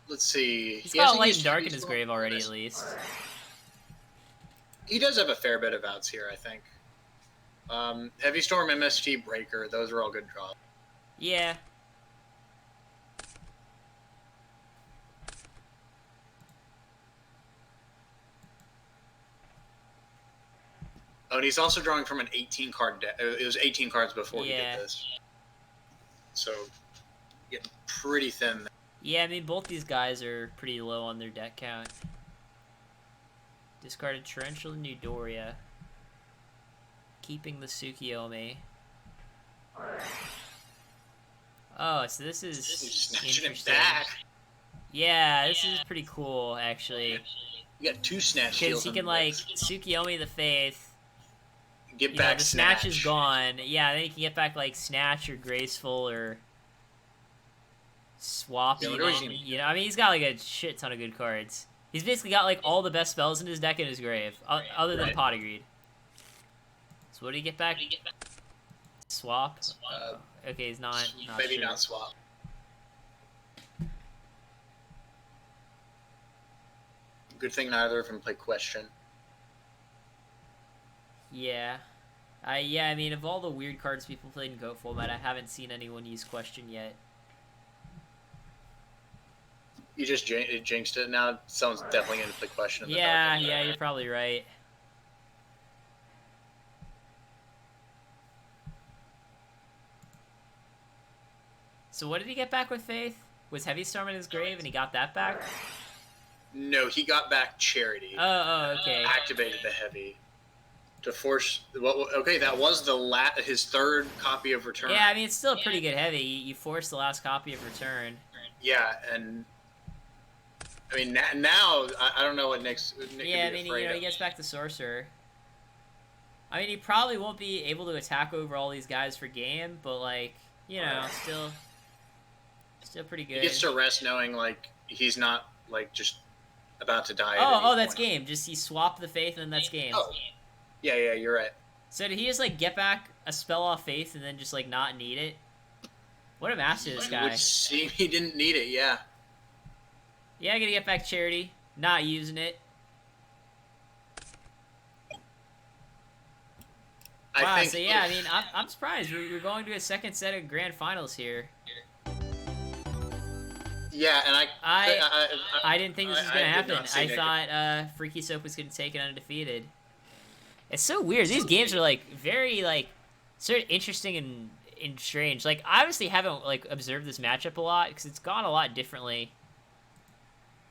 [SPEAKER 2] Let's see.
[SPEAKER 1] He's got light and dark in his grave already, at least.
[SPEAKER 2] He does have a fair bit of outs here, I think. Heavy Storm, MST, Breaker, those are all good draws.
[SPEAKER 1] Yeah.
[SPEAKER 2] Oh, and he's also drawing from an 18-card deck. It was 18 cards before he did this. So, getting pretty thin there.
[SPEAKER 1] Yeah, I mean, both these guys are pretty low on their deck count. Discarded Torrential Newdoria. Keeping the Tsukiyomi. Oh, so this is interesting. Yeah, this is pretty cool, actually.
[SPEAKER 2] You got 2 Snatch.
[SPEAKER 1] Because he can, like, Tsukiyomi the Faith.
[SPEAKER 2] Get back
[SPEAKER 1] the
[SPEAKER 2] Snatch.
[SPEAKER 1] Snatch is gone. Yeah, then he can get back, like, Snatch or Graceful or Swap.
[SPEAKER 2] Yeah,
[SPEAKER 1] you know, I mean, he's got, like, a shit ton of good cards. He's basically got, like, all the best spells in his deck in his grave, other than Pot of Greed. So what do you get back? Swap? Okay, he's not
[SPEAKER 2] maybe
[SPEAKER 1] sure.
[SPEAKER 2] not Swap. Good thing neither of them play Question.
[SPEAKER 1] Yeah. Yeah, I mean, of all the weird cards people played in Goat format, I haven't seen anyone use Question yet.
[SPEAKER 2] You just jinxed it. Now someone's definitely going to play Question.
[SPEAKER 1] Yeah, you're probably right. So what did he get back with Faith? Was Heavy Storm in his grave and he got that back?
[SPEAKER 2] No, he got back Charity.
[SPEAKER 1] Oh, okay.
[SPEAKER 2] Activated the Heavy to force. Well, okay, that was his third copy of Return.
[SPEAKER 1] Yeah, I mean it's still a pretty good Heavy. You force the last copy of Return.
[SPEAKER 2] Yeah, and I mean now I don't know what Nick
[SPEAKER 1] yeah, I mean he gets back the Sorcerer. I mean he probably won't be able to attack over all these guys for game, but like still pretty good.
[SPEAKER 2] He gets to rest knowing like he's not like just about to die.
[SPEAKER 1] Oh, that's game. Just he swapped the Faith and then that's game.
[SPEAKER 2] Oh. Yeah, you're right.
[SPEAKER 1] So did he just like get back a spell off Faith and then just like not need it? What a master this guy.
[SPEAKER 2] Would seem he didn't need it, yeah.
[SPEAKER 1] Yeah, I gotta get back Charity. Not using it. Wow, so yeah, I mean, I'm surprised. We're going to a second set of grand finals here.
[SPEAKER 2] Yeah, and
[SPEAKER 1] I didn't think this was going to happen. I thought Freaky Soap was going to take it undefeated. It's so weird. These games are, like, very, like, sort of interesting and strange. Like, I obviously haven't, like, observed this matchup a lot, because it's gone a lot differently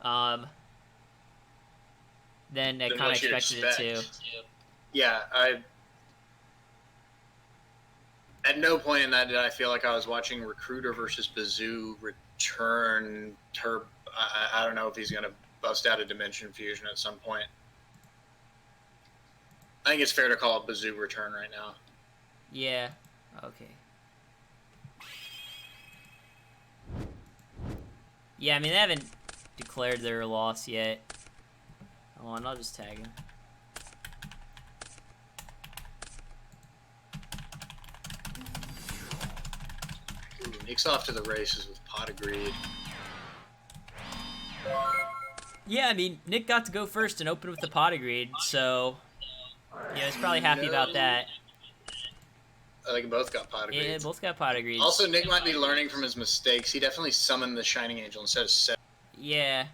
[SPEAKER 1] than I kind of expected it to.
[SPEAKER 2] Yeah, at no point in that did I feel like I was watching Recruiter versus Bazoo return. I don't know if he's going to bust out a Dimension Fusion at some point. I think it's fair to call it Bazoo return right now.
[SPEAKER 1] Yeah. Okay. Yeah, I mean, they haven't declared their loss yet. Hold on, I'll just tag him.
[SPEAKER 2] Nick's off to the races with Pot of Greed.
[SPEAKER 1] Yeah, I mean, Nick got to go first and open with the Pot of Greed, so yeah, he's probably happy about that.
[SPEAKER 2] I think both got Pot of Greed.
[SPEAKER 1] Yeah, both got Pot of Greed.
[SPEAKER 2] Also, Nick might be learning from his mistakes. He definitely summoned the Shining Angel instead of set.
[SPEAKER 1] Yeah.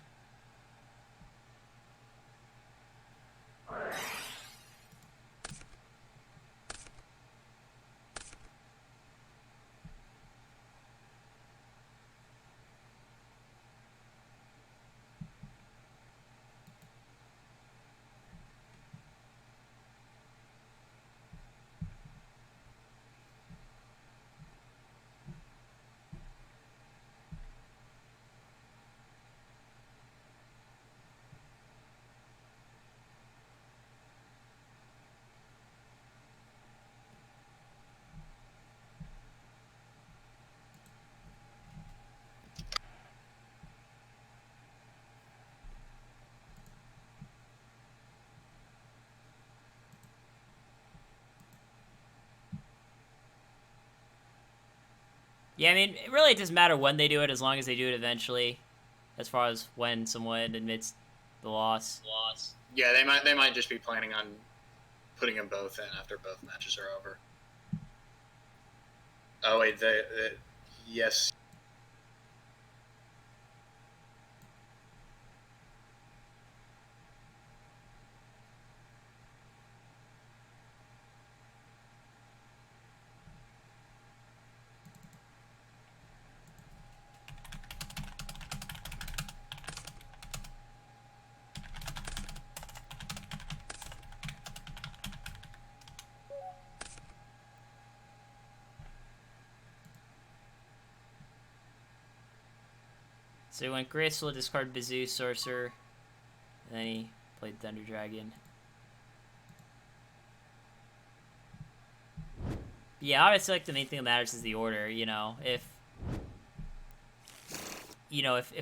[SPEAKER 1] Yeah, I mean, it really doesn't matter when they do it as long as they do it eventually, as far as when someone admits the loss.
[SPEAKER 2] Yeah, they might just be planning on putting them both in after both matches are over. Oh wait, yes.
[SPEAKER 1] So he went Graceful, discard Bazoo, Sorcerer, and then he played Thunder Dragon. Yeah, obviously, like, the main thing that matters is the order, you know. If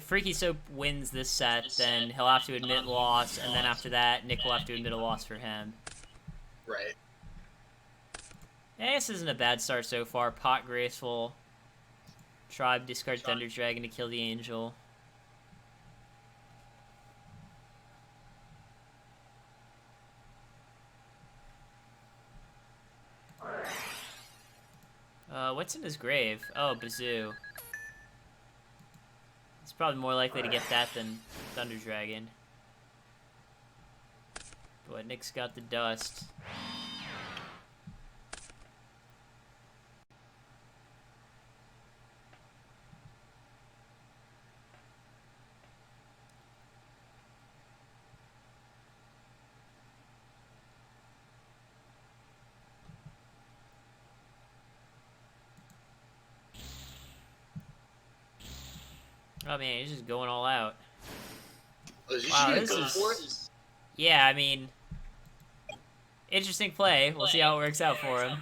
[SPEAKER 1] Freaky Soap wins this set, then he'll have to admit loss, and then after that, Nick will have to admit a loss for him.
[SPEAKER 2] Right.
[SPEAKER 1] Yeah, this isn't a bad start so far. Pot Graceful. Tribe, discard Thunder Dragon to kill the Angel. What's in his grave? Oh, Bazoo. It's probably more likely to get that than Thunder Dragon. But Nick's got the dust. Oh man, he's just going all out.
[SPEAKER 2] Wow, this is...
[SPEAKER 1] Yeah, I mean, interesting play. We'll see how it works out for him.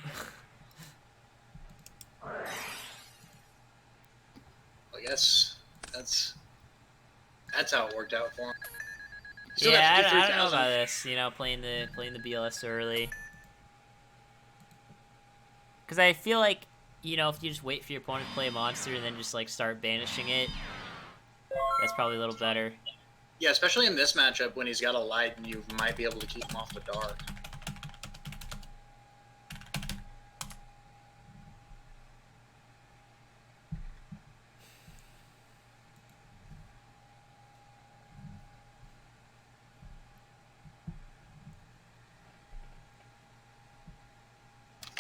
[SPEAKER 2] I guess that's how it worked out for him.
[SPEAKER 1] Yeah, I don't know about this. You know, playing the BLS so early. Because I feel like, you know, if you just wait for your opponent to play a monster and then just like start banishing it, that's probably a little better.
[SPEAKER 2] Yeah, especially in this matchup when he's got a light and you might be able to keep him off the dark.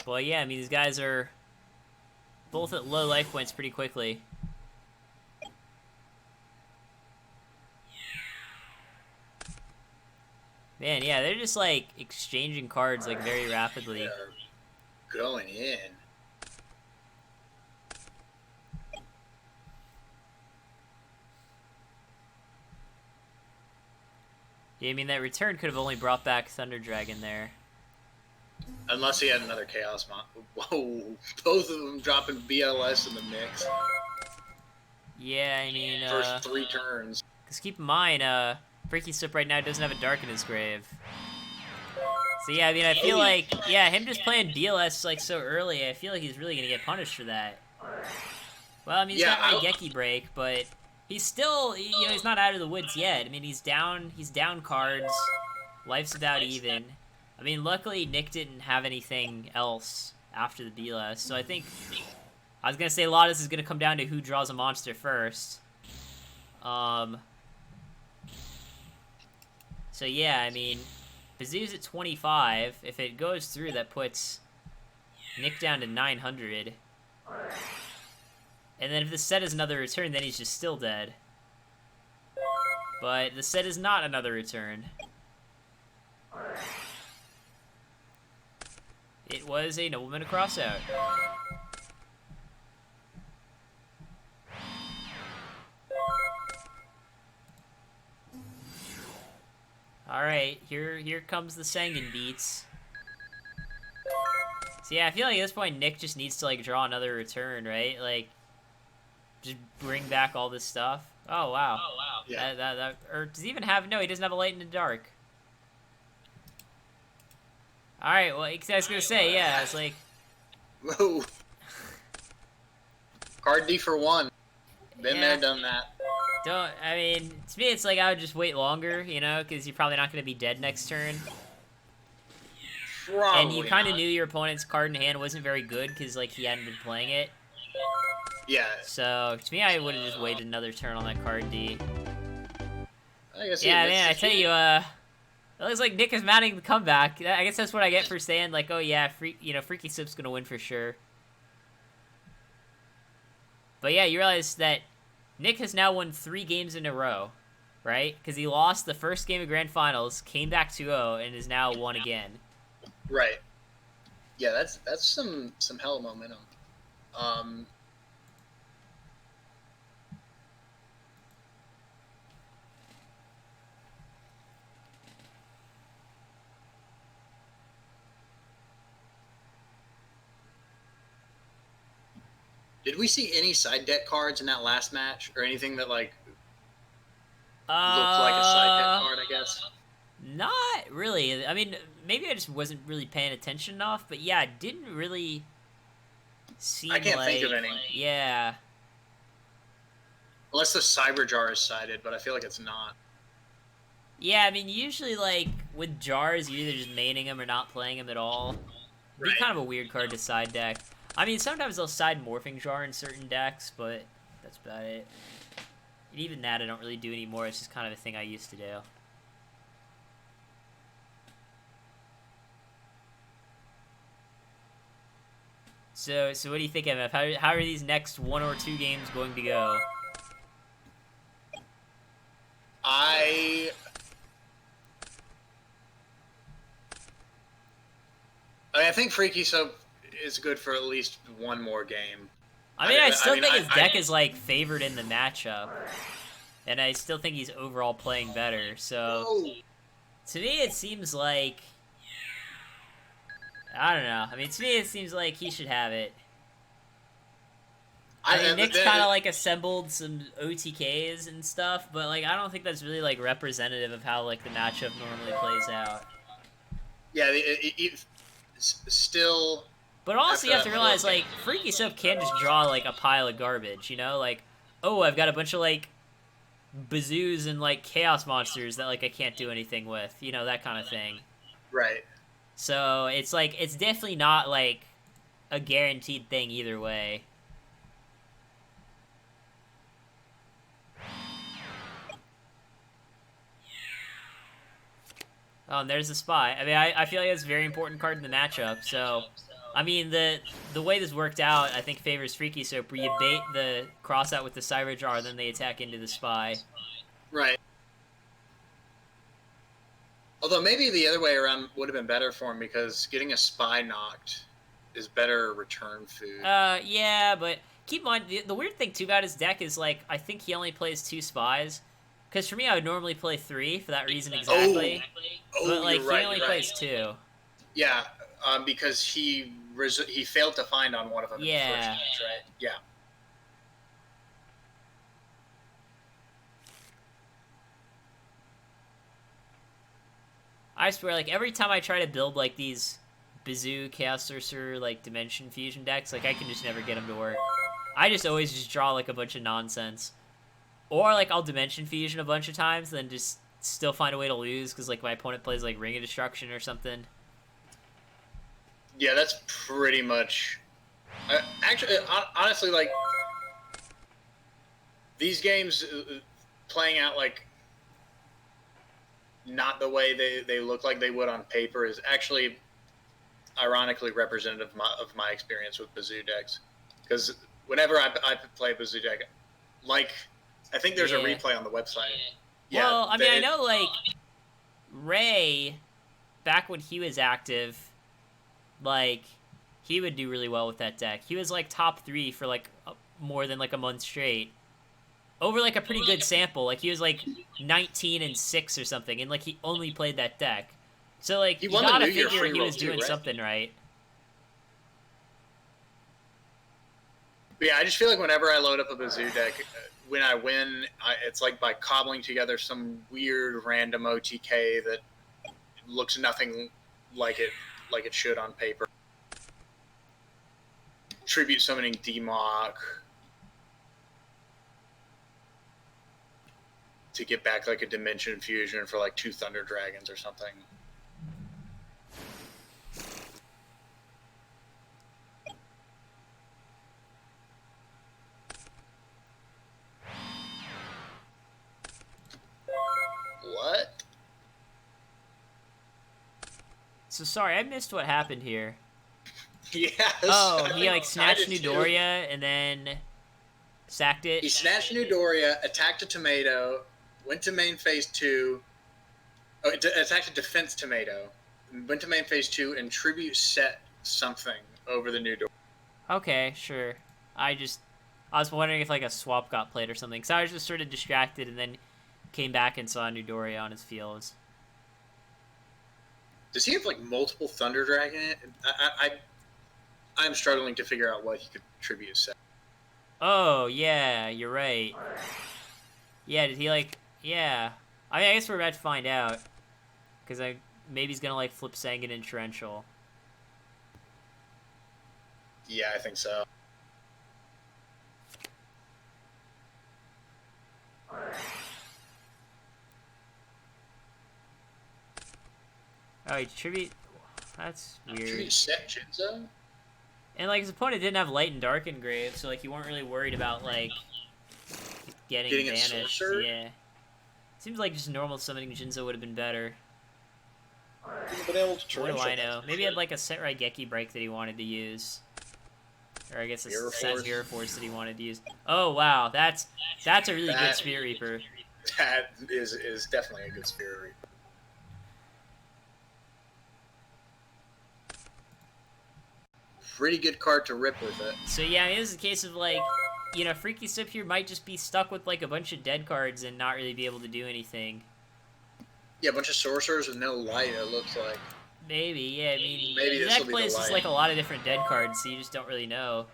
[SPEAKER 1] Well, yeah, I mean, these guys are both at low life points pretty quickly. Man, yeah, they're just, like, exchanging cards, like, very rapidly.
[SPEAKER 2] They're going in.
[SPEAKER 1] Yeah, I mean, that return could have only brought back Thunder Dragon there.
[SPEAKER 2] Unless he had another Chaos Mon. Whoa, both of them dropping BLS in the mix.
[SPEAKER 1] Yeah, I mean,
[SPEAKER 2] First 3 turns.
[SPEAKER 1] Because keep in mind, Freaky Soap right now doesn't have a Dark in his grave. So yeah, I mean, I feel like, yeah, him just playing BLS, like, so early, I feel like he's really gonna get punished for that. Well, I mean, he's got Raigeki Break, but he's still, you know, he's not out of the woods yet. I mean, he's down cards, life's about even. I mean, luckily, Nick didn't have anything else after the BLS, so I think, I was gonna say a lot of this is gonna come down to who draws a monster first. So yeah, I mean, Bazoo's at 25. If it goes through, that puts Nick down to 900. And then if the set is another return, then he's just still dead. But the set is not another return. It was a Nobleman to cross out. Alright, here comes the Sangan beats. So yeah, I feel like at this point Nick just needs to like draw another return, right? Like, just bring back all this stuff. Oh wow. Oh wow. Yeah. Or does he even have? No, he doesn't have a light in the dark. All right. Well, I was gonna say, yeah. It's like.
[SPEAKER 2] Whoa. Card D for 1. Been there, done that.
[SPEAKER 1] I mean, to me, it's like I would just wait longer, you know, because you're probably not going to be dead next turn.
[SPEAKER 2] Probably
[SPEAKER 1] and you kind of
[SPEAKER 2] not.
[SPEAKER 1] knew your opponent's card in hand wasn't very good because, like, he hadn't been playing it.
[SPEAKER 2] Yeah.
[SPEAKER 1] So, to me, I would have just waited another turn on that card D.
[SPEAKER 2] I guess
[SPEAKER 1] Yeah, man, I tell you, it looks like Nick is mounting the comeback. I guess that's what I get for saying, like, oh yeah, Freaky Soap's gonna win for sure. But yeah, you realize that Nick has now won 3 games in a row, right? Because he lost the first game of Grand Finals, came back 2-0, and is now won again.
[SPEAKER 2] Right. Yeah, that's some hella momentum. Did we see any side deck cards in that last match, or anything that like looked like a side deck card? I guess.
[SPEAKER 1] Not really. I mean, maybe I just wasn't really paying attention enough, but yeah, it didn't really seem
[SPEAKER 2] I can't think of any.
[SPEAKER 1] Yeah.
[SPEAKER 2] Unless the Cyber Jar is sided, but I feel like it's not.
[SPEAKER 1] Yeah, I mean, usually, like, with jars, you're either just maining them or not playing them at all. It'd be kind of a weird card to side deck. I mean, sometimes they'll side Morphing Jar in certain decks, but that's about it. And even that I don't really do anymore. It's just kind of a thing I used to do. So what do you think, MF? How are these next 1 or 2 games going to go?
[SPEAKER 2] I think Freaky Soap is good for at least 1 more game.
[SPEAKER 1] I mean, I still think his deck is, like, favored in the matchup. And I still think he's overall playing better, so... To me, it seems like... I don't know. I mean, to me, it seems like he should have it. I mean, Nick's kind of, like, assembled some OTKs and stuff, but, like, I don't think that's really, like, representative of how, like, the matchup normally plays out.
[SPEAKER 2] Yeah, still...
[SPEAKER 1] But also, you have to realize, like, Freaky Soap can't just draw, like, a pile of garbage, you know? Like, oh, I've got a bunch of, like, Bazoos and, like, Chaos Monsters that, like, I can't do anything with. You know, that kind of thing.
[SPEAKER 2] Right.
[SPEAKER 1] So, it's, like, it's definitely not, like, a guaranteed thing either way. Oh, and there's the Spy. I mean, I feel like it's a very important card in the matchup, so... I mean, the way this worked out, I think, favors Freaky Soap, where you bait the cross out with the Cyber Jar, then they attack into the Spy.
[SPEAKER 2] Right. Although maybe the other way around would have been better for him, because getting a Spy knocked is better return food.
[SPEAKER 1] Yeah, but keep in mind, the weird thing, too, about his deck is, like, I think he only plays 2 Spies. Because for me, I would normally play 3 for that reason exactly. But, like, he only plays 2.
[SPEAKER 2] Yeah, because he failed to find on one of them in the first match, right? Yeah.
[SPEAKER 1] I swear, like, every time I try to build, like, these Bazoo, Chaos Sorcerer, like, Dimension Fusion decks, like, I can just never get them to work. I just always just draw, like, a bunch of nonsense. Or, like, I'll Dimension Fusion a bunch of times, then just still find a way to lose, because, like, my opponent plays, like, Ring of Destruction or something.
[SPEAKER 2] Yeah, that's pretty much... actually, honestly, like, these games playing out, like, not the way they look like they would on paper is actually, ironically, representative of my experience with Bazoo decks. Because whenever I play a Bazoo deck, like, I think there's a replay on the website.
[SPEAKER 1] Yeah, well, I mean, I know, like, Ray, back when he was active... Like, he would do really well with that deck. He was, like, top 3 for, like, more than, like, a month straight. Over, like, a pretty good sample. Like, he was, like, 19-6 or something, and, like, he only played that deck. So, like, you gotta figure he was doing something right.
[SPEAKER 2] But yeah, I just feel like whenever I load up a Bazoo deck, when I win, it's like by cobbling together some weird random OTK that looks nothing like it should on paper. Tribute summoning Demok, to get back like a dimension fusion for like 2 Thunder Dragons or something. What?
[SPEAKER 1] So sorry, I missed what happened here.
[SPEAKER 2] Yes.
[SPEAKER 1] Oh, he like snatched Newdoria and then sacked it.
[SPEAKER 2] He snatched Newdoria, attacked a tomato, went to main phase 2. Oh, attacked a defense tomato, went to main phase 2, and tribute set something over the Newdoria.
[SPEAKER 1] Okay, sure. I was wondering if like a swap got played or something. So I was just sort of distracted and then came back and saw Newdoria on his fields.
[SPEAKER 2] Does he have like multiple Thunder Dragon? I'm struggling to figure out what he could tribute set.
[SPEAKER 1] Oh yeah, you're right. Yeah, did he like? Yeah. I mean, I guess we're about to find out. Because maybe he's gonna like flip Sangan and Torrential.
[SPEAKER 2] Yeah, I think so.
[SPEAKER 1] Oh, he tribute. That's weird.
[SPEAKER 2] Tribute set Jinzo?
[SPEAKER 1] And like his opponent didn't have Light and Dark Engrave, so like you weren't really worried about like getting banished. Yeah. Seems like just normal summoning Jinzo would have been better.
[SPEAKER 2] He's been able to
[SPEAKER 1] What do I know? Maybe he had like a set Raigeki break that he wanted to use. Or I guess a set Mirror Force that he wanted to use. Oh wow, that's a really good Spirit Reaper.
[SPEAKER 2] That is definitely a good Spirit Reaper. Pretty good card to rip with it.
[SPEAKER 1] So yeah, I mean, this is a case of like, you know, Freaky Soap here might just be stuck with like a bunch of dead cards and not really be able to do anything.
[SPEAKER 2] Yeah, a bunch of sorcerers with no light, it looks like.
[SPEAKER 1] Maybe, yeah, I mean,
[SPEAKER 2] maybe
[SPEAKER 1] the deck plays just like a lot of different dead cards, so you just don't really know.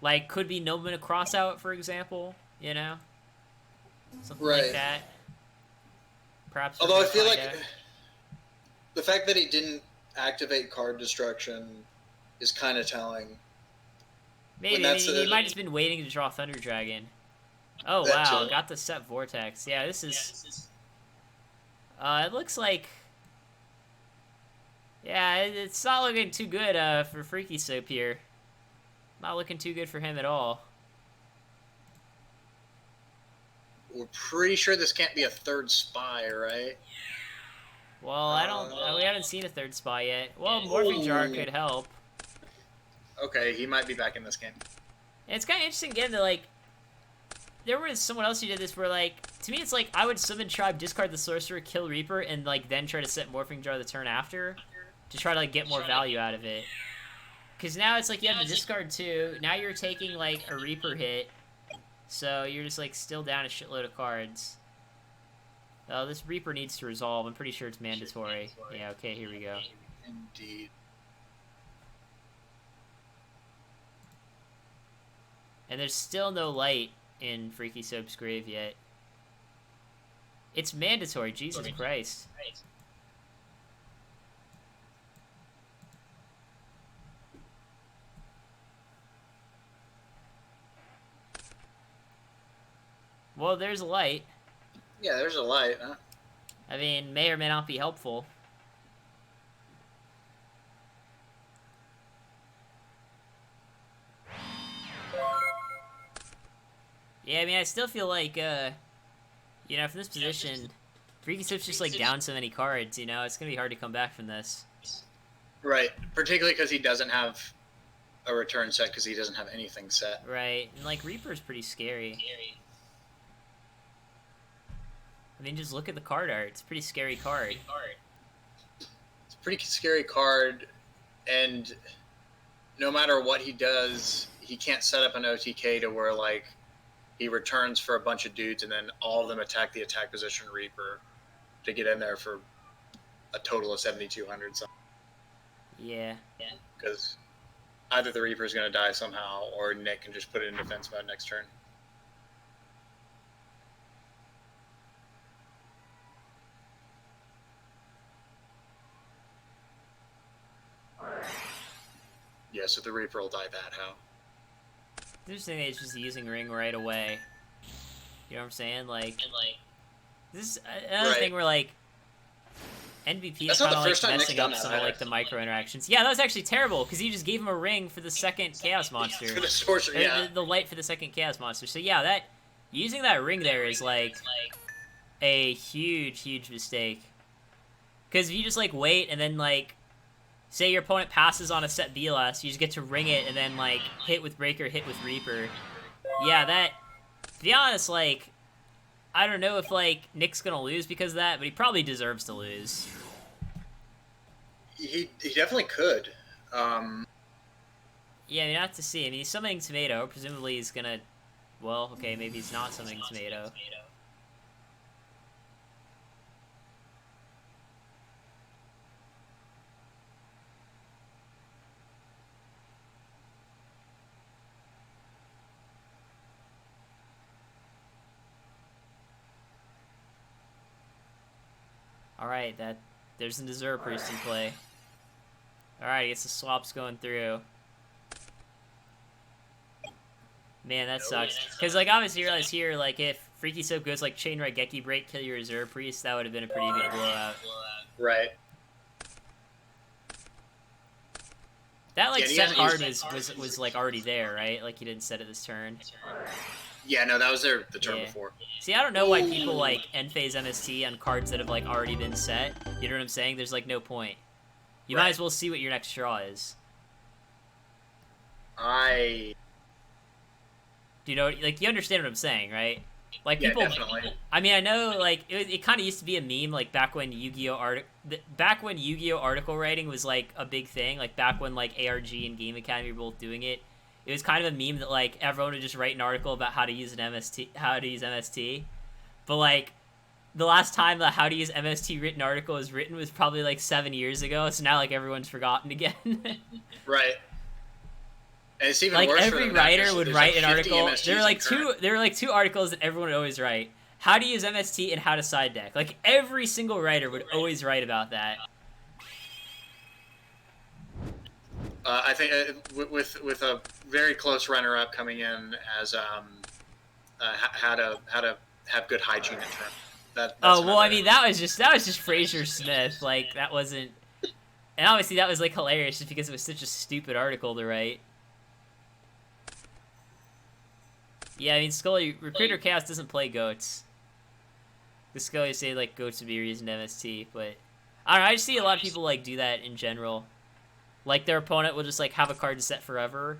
[SPEAKER 1] Like, could be Nobleman Crossout, for example, you know? Something like that. Perhaps.
[SPEAKER 2] Although I feel like the fact that he didn't activate card destruction is kind of telling.
[SPEAKER 1] Maybe, I mean, he might have just been waiting to draw Thunder Dragon. Oh, wow, got the set Vortex. Yeah, this is... it looks like... Yeah, it's not looking too good for Freaky Soap here. Not looking too good for him at all.
[SPEAKER 2] We're pretty sure this can't be a third spy, right?
[SPEAKER 1] Well, we haven't seen a third spy yet. Well, Morphing Jar could help.
[SPEAKER 2] Okay, he might be back in this game.
[SPEAKER 1] And it's kind of interesting again that, like, there was someone else who did this where, like, to me it's like, I would summon Tribe, discard the Sorcerer, kill Reaper, and, like, then try to set Morphing Jar the turn after to try to, like, get more value out of it. Because now it's like you have to discard too. Now you're taking, like, a Reaper hit. So you're just, like, still down a shitload of cards. Oh, this Reaper needs to resolve. I'm pretty sure it's mandatory. Yeah, okay, here we go.
[SPEAKER 2] Indeed.
[SPEAKER 1] And there's still no light in Freaky Soap's grave yet. It's mandatory, Jesus Christ. Well, there's a light.
[SPEAKER 2] Yeah, there's a light, huh?
[SPEAKER 1] I mean, may or may not be helpful. Yeah, I mean, I still feel like, you know, from this position, Freaky Soap's just, like, down so many cards, you know? It's gonna be hard to come back from this.
[SPEAKER 2] Right, particularly because he doesn't have a return set, because he doesn't have anything set.
[SPEAKER 1] Right, and, like, Reaper's pretty scary. I mean, just look at the card art. It's a pretty scary card.
[SPEAKER 2] It's a pretty scary card, and no matter what he does, he can't set up an OTK to where, like, he returns for a bunch of dudes, and then all of them attack the attack position Reaper to get in there for a total of 7,200 something.
[SPEAKER 1] Yeah.
[SPEAKER 2] Because either the Reaper's going to die somehow, or Nick can just put it in defense mode next turn. Yeah, so the Reaper will die that how?
[SPEAKER 1] The interesting thing is just using Ring right away. You know what I'm saying? Like, This is another thing where, like, NBP is kind of, like, messing up some of, like, the micro interactions. Yeah, that was actually terrible, because you just gave him a ring for the second Chaos Monster.
[SPEAKER 2] For the sorcerer, yeah.
[SPEAKER 1] The light for the second Chaos Monster. So, yeah, using that ring there is, like, a huge, huge mistake. Because if you just, like, wait, and then, like, say your opponent passes on a set BLS, you just get to ring it, and then, like, hit with Breaker, hit with Reaper. Yeah, to be honest, like, I don't know if, like, Nick's gonna lose because of that, but he probably deserves to lose.
[SPEAKER 2] He definitely could.
[SPEAKER 1] Yeah, I mean, not to see. I mean, he's summoning Tomato. Presumably he's gonna... Well, okay, maybe he's not summoning Tomato. Alright, there's an Azure Priest in play. Alright, I guess the swap's going through. Man, that sucks. Because, like, obviously you realize here, like, if Freaky Soap goes, like, Chain Raigeki Break, kill your Azure Priest, that would have been a pretty big blowout.
[SPEAKER 2] Right.
[SPEAKER 1] That, like, set card was, like, already there, right? Like, you didn't set it this turn.
[SPEAKER 2] Yeah, no, that was there the turn before.
[SPEAKER 1] See, I don't know why people, like, end phase MST on cards that have, like, already been set. You know what I'm saying? There's, like, no point. You might as well see what your next draw is.
[SPEAKER 2] Do
[SPEAKER 1] you know, like, you understand what I'm saying, right? Like,
[SPEAKER 2] yeah,
[SPEAKER 1] people...
[SPEAKER 2] definitely.
[SPEAKER 1] I mean, I know, like, it kind of used to be a meme, like, back when Yu-Gi-Oh! Article writing was, like, a big thing. Like, back when, like, ARG and Game Academy were both doing it. It was kind of a meme that, like, everyone would just write an article about how to use MST. But, like, the last time the how to use MST written article was written was probably, like, 7 years ago, so now, like, everyone's forgotten again.
[SPEAKER 2] Right. And it's even
[SPEAKER 1] like,
[SPEAKER 2] worse
[SPEAKER 1] every writer would write an article. There were, like, two articles that everyone would always write. How to use MST and how to side deck. Like, every single writer would always write about that.
[SPEAKER 2] I think with a very close runner-up coming in as how to have good hygiene in turn.
[SPEAKER 1] I mean, that was just Fraser Smith. Like, that wasn't, and obviously that was, like, hilarious just because it was such a stupid article to write. Yeah, I mean, Scully, Recruiter Chaos doesn't play goats. The Scully say, like, goats would be a reason to MST, but I don't know. I just see a lot of people, like, do that in general. Like, their opponent will just, like, have a card set forever.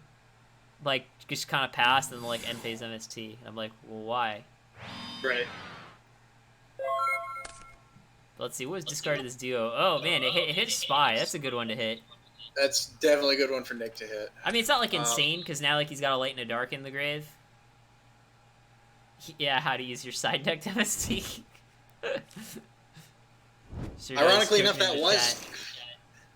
[SPEAKER 1] Like, just kind of pass, and then, like, end phase MST. And I'm like, well, why?
[SPEAKER 2] Right.
[SPEAKER 1] Let's see, what was discarded this duo? Oh, man, it hit Spy. That's a good one to hit.
[SPEAKER 2] That's definitely a good one for Nick to hit.
[SPEAKER 1] I mean, it's not, like, insane, because now, like, he's got a Light and a Dark in the grave. Yeah, how to use your side deck to MST.
[SPEAKER 2] Ironically enough,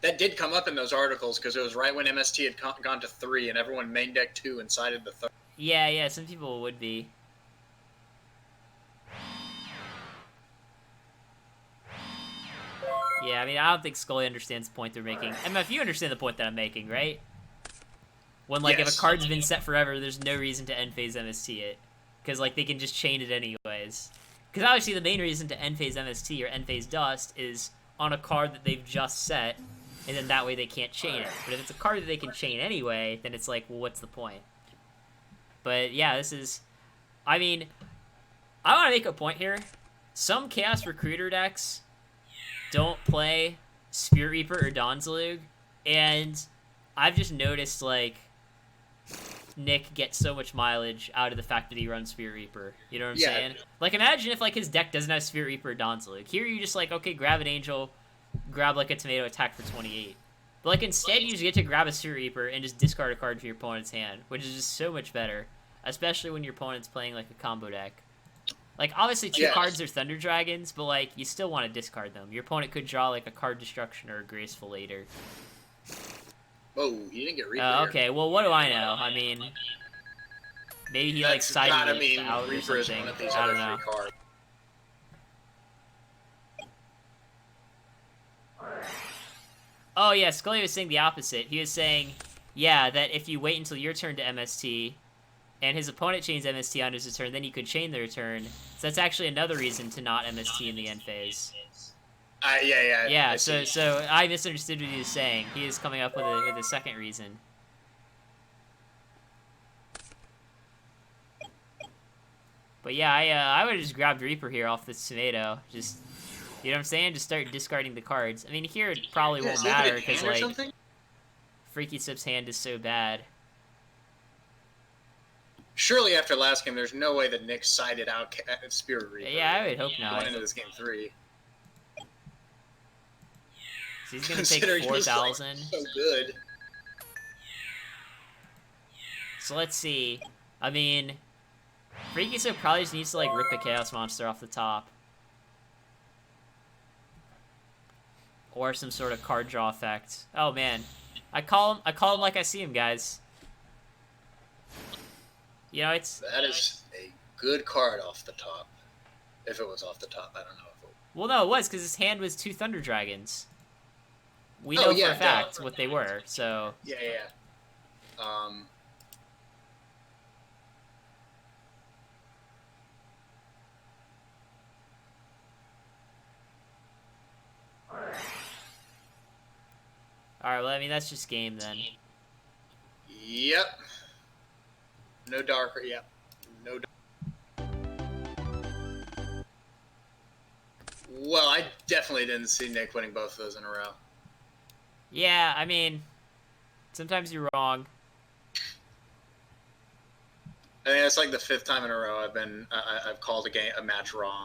[SPEAKER 2] that did come up in those articles, because it was right when MST had gone to 3, and everyone main deck 2 and sided the 3rd.
[SPEAKER 1] Yeah, some people would be. Yeah, I mean, I don't think Scully understands the point they're making. I mean, if you understand the point that I'm making, right? When, like, if a card's been set forever, there's no reason to end phase MST it. Because, like, they can just chain it anyways. Because obviously the main reason to end phase MST or end phase Dust is on a card that they've just set, and then that way they can't chain it. But if it's a card that they can chain anyway, then it's like, well, what's the point? But yeah, this is... I mean, I want to make a point here. Some Chaos Recruiter decks don't play Spirit Reaper or Donzalug, and I've just noticed, like, Nick gets so much mileage out of the fact that he runs Spirit Reaper. You know what I'm saying? Like, imagine if, like, his deck doesn't have Spirit Reaper or Donzalug. Here you just, like, okay, grab an Angel, grab, like, a Tomato, attack for 28. But, like, instead you just get to grab a Spirit Reaper and just discard a card from your opponent's hand, which is just so much better, especially when your opponent's playing, like, a combo deck. Like, obviously two cards are Thunder Dragons, but, like, you still want to discard them. Your opponent could draw, like, a Card Destruction or a Graceful later.
[SPEAKER 2] Oh, you didn't get Reaper.
[SPEAKER 1] Okay, well, what do I know? I mean, maybe he, like, sided it out or something. I don't know. Oh, yeah, Scully was saying the opposite. He was saying, yeah, that if you wait until your turn to MST, and his opponent chains MST on his turn, then you could chain their turn. So that's actually another reason to not MST in the end phase.
[SPEAKER 2] Yeah.
[SPEAKER 1] Yeah, so I misunderstood what he was saying. He is coming up with a second reason. But yeah, I would have just grabbed Reaper here off this tomato. Just, you know what I'm saying? Just start discarding the cards. I mean, here it probably won't matter because, like, Freaky Soap's hand is so bad.
[SPEAKER 2] Surely after last game, there's no way that Nick sided out Spirit Reaper.
[SPEAKER 1] Yeah, I would hope not.
[SPEAKER 2] Going into this game 3.
[SPEAKER 1] So he's going to take 4,000.
[SPEAKER 2] Like, so good.
[SPEAKER 1] So let's see. I mean, Freaky Soap probably just needs to, like, rip a Chaos Monster off the top. Or some sort of card draw effect. Oh, man. I call him like I see him, guys. You know,
[SPEAKER 2] that is a good card off the top. If it was off the top, I don't know if it was.
[SPEAKER 1] Well, no, it was, because his hand was 2 Thunder Dragons. We know for a fact what they were, so...
[SPEAKER 2] Yeah.
[SPEAKER 1] Alright, well, I mean, that's just game, then.
[SPEAKER 2] Yep. No darker, yep. No darker. Well, I definitely didn't see Nick winning both of those in a row.
[SPEAKER 1] Yeah, I mean, sometimes you're wrong.
[SPEAKER 2] I think that's like the 5th time in a row I've called a match wrong.